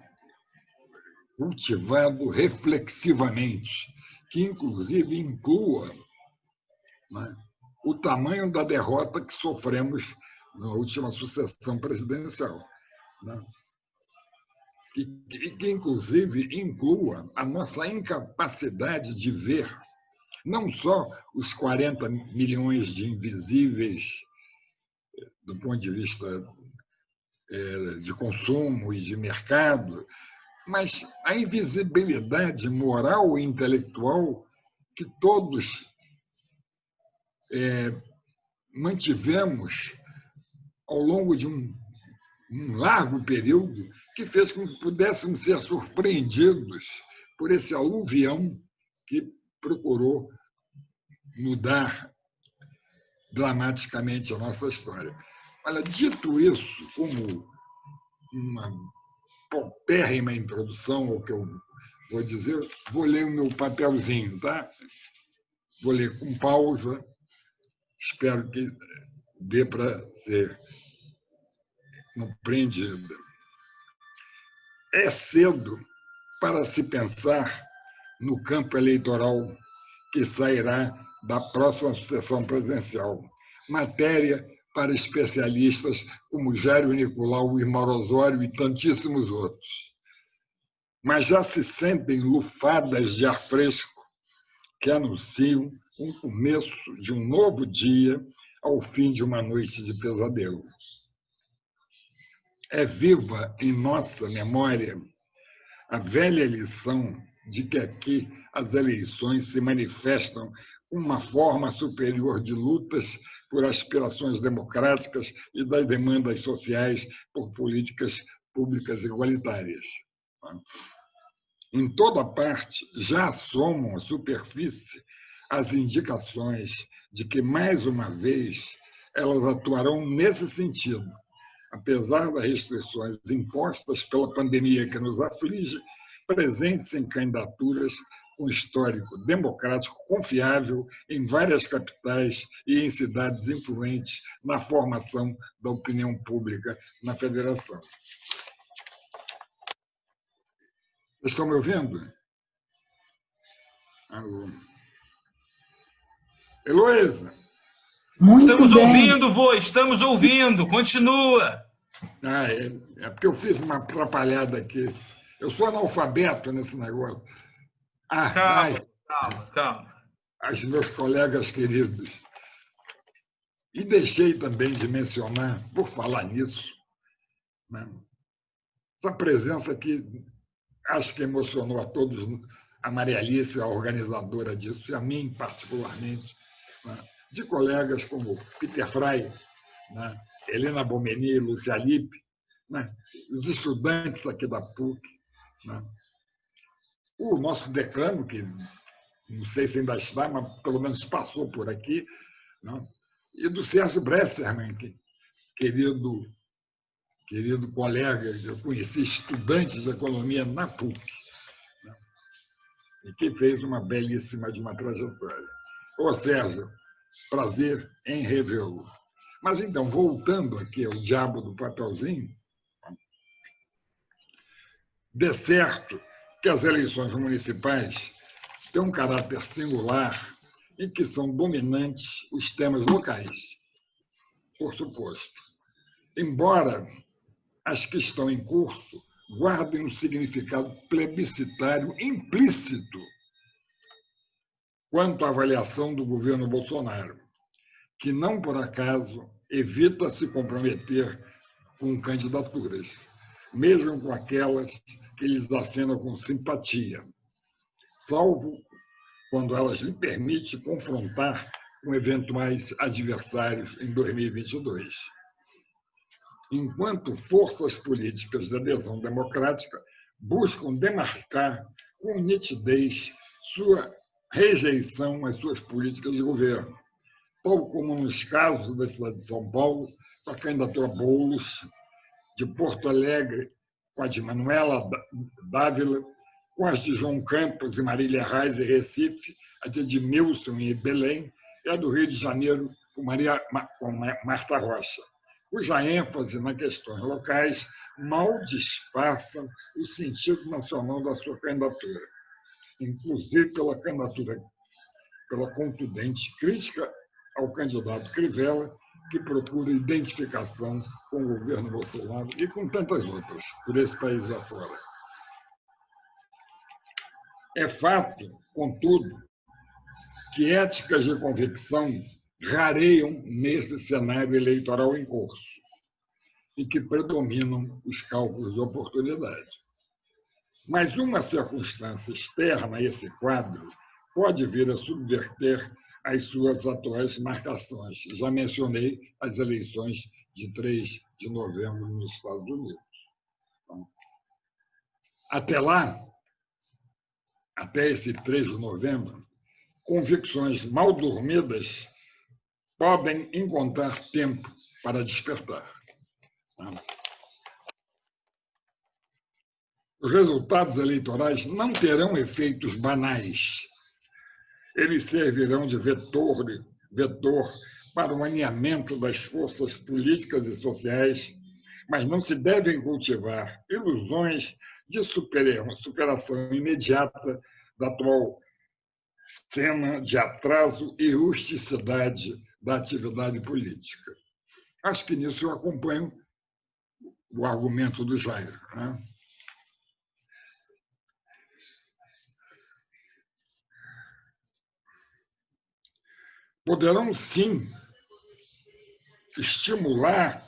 cultivado reflexivamente, que, inclusive, inclua, né, o tamanho da derrota que sofremos na última sucessão presidencial. Né? E que, inclusive, inclua a nossa incapacidade de ver não só os 40 milhões de invisíveis do ponto de vista de consumo e de mercado, mas a invisibilidade moral e intelectual que todos mantivemos ao longo de um largo período, que fez com que pudéssemos ser surpreendidos por esse aluvião que procurou mudar dramaticamente a nossa história. Olha, dito isso, como uma paupérrima introdução ao que eu vou dizer, vou ler o meu papelzinho, tá? Vou ler com pausa, espero que dê para ser compreendida. É cedo para se pensar no campo eleitoral que sairá da próxima sucessão presidencial, matéria para especialistas como Jairo Nicolau, Irmão Osório e tantíssimos outros. Mas já se sentem lufadas de ar fresco que anunciam um começo de um novo dia ao fim de uma noite de pesadelo. É viva em nossa memória a velha lição de que aqui as eleições se manifestam com uma forma superior de lutas por aspirações democráticas e das demandas sociais por políticas públicas igualitárias. Em toda parte, já assomam à superfície as indicações de que, mais uma vez, elas atuarão nesse sentido, apesar das restrições impostas pela pandemia que nos aflige, presentes em candidaturas com histórico democrático confiável em várias capitais e em cidades influentes na formação da opinião pública na federação. Vocês estão me ouvindo? Alô? Heloísa? Estamos ouvindo, vô, estamos ouvindo. Continua. É porque eu fiz uma atrapalhada aqui. Eu sou analfabeto nesse negócio. Calma. Aos meus colegas queridos. E deixei também de mencionar, por falar nisso, né, essa presença que acho que emocionou a todos, a Maria Alice, a organizadora disso, e a mim particularmente, né, de colegas como Peter Frey, né, Helena Bomeni, Lúcia Lippe, né, os estudantes aqui da PUC, né, o nosso decano, que não sei se ainda está, mas pelo menos passou por aqui, né, e do Sérgio Bresserman, que, querido colega, eu conheci estudante de economia na PUC, né, e que fez uma belíssima de uma trajetória. Ô, Sérgio, prazer em revê-lo. Mas, então, voltando aqui ao diabo do papelzinho, de certo que as eleições municipais têm um caráter singular em que são dominantes os temas locais, por suposto. Embora as que estão em curso guardem um significado plebiscitário implícito quanto à avaliação do governo Bolsonaro, que, não por acaso, evita se comprometer com candidaturas, mesmo com aquelas que lhes acenam com simpatia, salvo quando elas lhe permitem confrontar com eventuais adversários em 2022. Enquanto forças políticas de adesão democrática buscam demarcar com nitidez sua rejeição às suas políticas de governo, tal como nos casos da cidade de São Paulo, com a candidatura Boulos, de Porto Alegre, com a de Manuela Dávila, com as de João Campos e Marília Reis em Recife, a de Edmilson em Belém, e a do Rio de Janeiro com Marta Rocha, cuja ênfase nas questões locais mal disfarça o sentido nacional da sua candidatura, inclusive pela contundente crítica ao candidato Crivella, que procura identificação com o governo Bolsonaro e com tantas outras, por esse país afora. É fato, contudo, que éticas de convicção rareiam nesse cenário eleitoral em curso e que predominam os cálculos de oportunidade. Mas uma circunstância externa a esse quadro pode vir a subverter as suas atuais marcações. Já mencionei as eleições de 3 de novembro nos Estados Unidos. Então, até lá, até esse 3 de novembro, convicções mal dormidas podem encontrar tempo para despertar. Os resultados eleitorais não terão efeitos banais. Eles servirão de vetor para o alinhamento das forças políticas e sociais, mas não se devem cultivar ilusões de superação imediata da atual cena de atraso e rusticidade da atividade política. Acho que nisso eu acompanho o argumento do Jair, né? Poderão, sim, estimular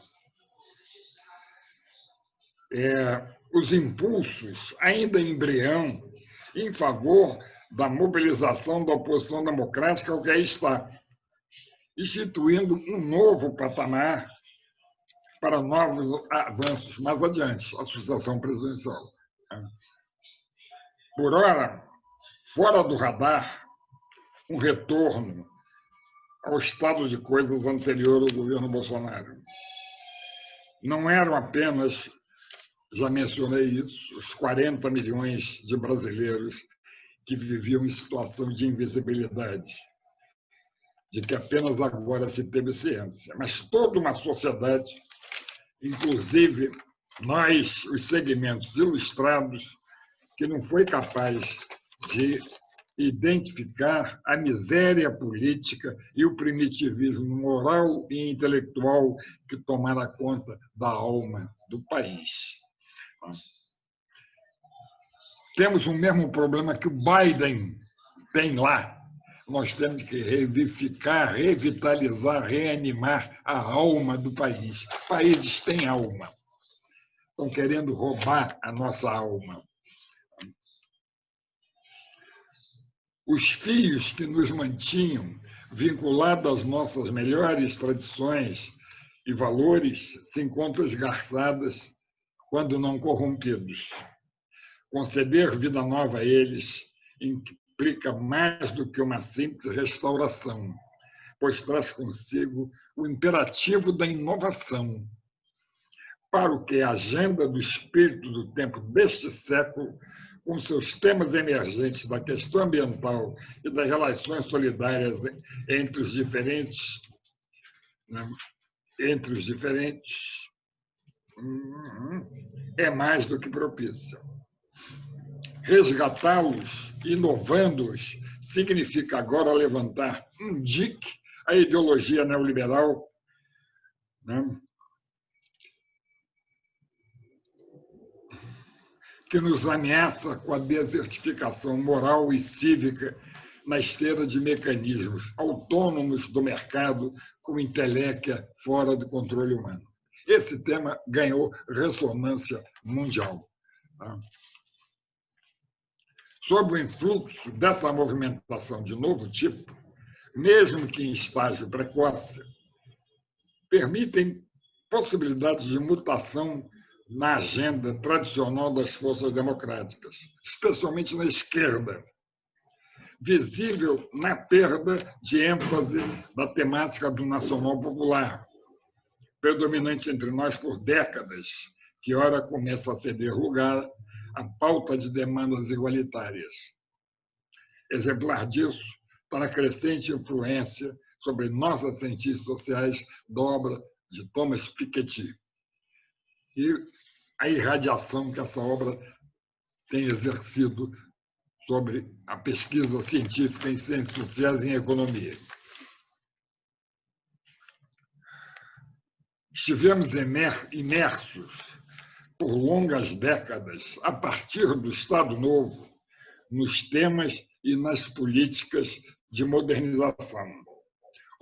os impulsos, ainda em embrião, em favor da mobilização da oposição democrática ao que aí está, instituindo um novo patamar para novos avanços mais adiante, a sucessão presidencial. Por ora, fora do radar, um retorno ao estado de coisas anterior ao governo Bolsonaro. Não eram apenas, já mencionei isso, os 40 milhões de brasileiros que viviam em situação de invisibilidade, de que apenas agora se teve ciência, mas toda uma sociedade, inclusive nós, os segmentos ilustrados, que não foi capaz de identificar a miséria política e o primitivismo moral e intelectual que tomara conta da alma do país. Temos o mesmo problema que o Biden tem lá. Nós temos que revivificar, revitalizar, reanimar a alma do país. Países têm alma. Estão querendo roubar a nossa alma. Os fios que nos mantinham vinculados às nossas melhores tradições e valores se encontram esgarçadas quando não corrompidos. Conceder vida nova a eles implica mais do que uma simples restauração, pois traz consigo o imperativo da inovação, para o que a agenda do espírito do tempo deste século, com seus temas emergentes da questão ambiental e das relações solidárias entre os diferentes, é mais do que propícia. Resgatá-los, inovando-os, significa agora levantar um dique à ideologia neoliberal, que nos ameaça com a desertificação moral e cívica na esteira de mecanismos autônomos do mercado com inteléquia fora do controle humano. esse tema ganhou ressonância mundial. Sob o influxo dessa movimentação de novo tipo, mesmo que em estágio precoce, permitem possibilidades de mutação na agenda tradicional das forças democráticas, especialmente na esquerda, visível na perda de ênfase da temática do nacional popular, predominante entre nós por décadas, que ora começa a ceder lugar à pauta de demandas igualitárias. Exemplar disso está na crescente influência sobre nossas ciências sociais da obra de Thomas Piketty e a irradiação que essa obra tem exercido sobre a pesquisa científica em ciências sociais e em economia. Estivemos imersos por longas décadas, a partir do Estado Novo, nos temas e nas políticas de modernização.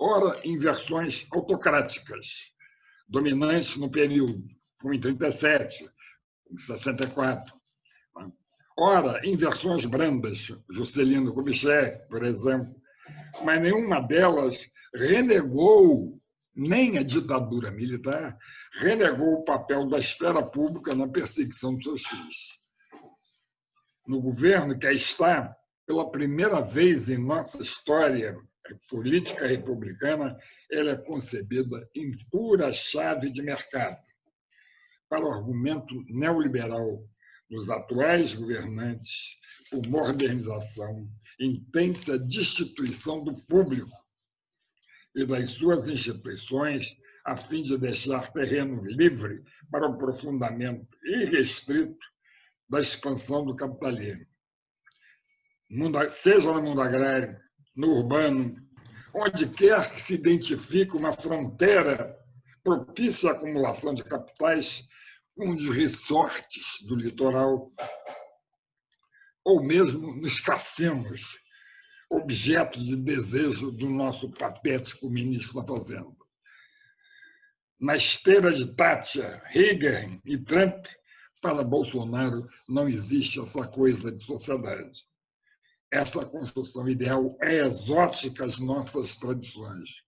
Ora, em versões autocráticas, dominantes no período, como em 37, em 64. Ora, em versões brandas, Juscelino Kubitschek, por exemplo, mas nenhuma delas renegou, nem a ditadura militar, renegou o papel da esfera pública na perseguição dos seus fins. No governo que aí está, pela primeira vez em nossa história política republicana, ela é concebida em pura chave de mercado. Para o argumento neoliberal dos atuais governantes, por modernização, entende-se a destituição do público e das suas instituições, a fim de deixar terreno livre para o aprofundamento irrestrito da expansão do capitalismo. Seja no mundo agrário, no urbano, onde quer que se identifique uma fronteira propícia à acumulação de capitais, como os resorts do litoral, ou mesmo nos cassinos, objetos de desejo do nosso patético ministro da Fazenda. Na esteira de Thatcher, Reagan e Trump, para Bolsonaro não existe essa coisa de sociedade. Essa construção ideal é exótica às nossas tradições,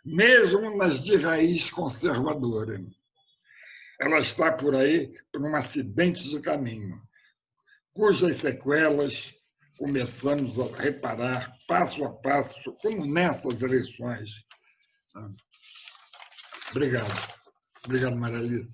mesmo nas de raiz conservadora. Ela está por aí por um acidente de caminho, cujas sequelas começamos a reparar passo a passo, como nessas eleições. Obrigado. Obrigado, Maria Elisa.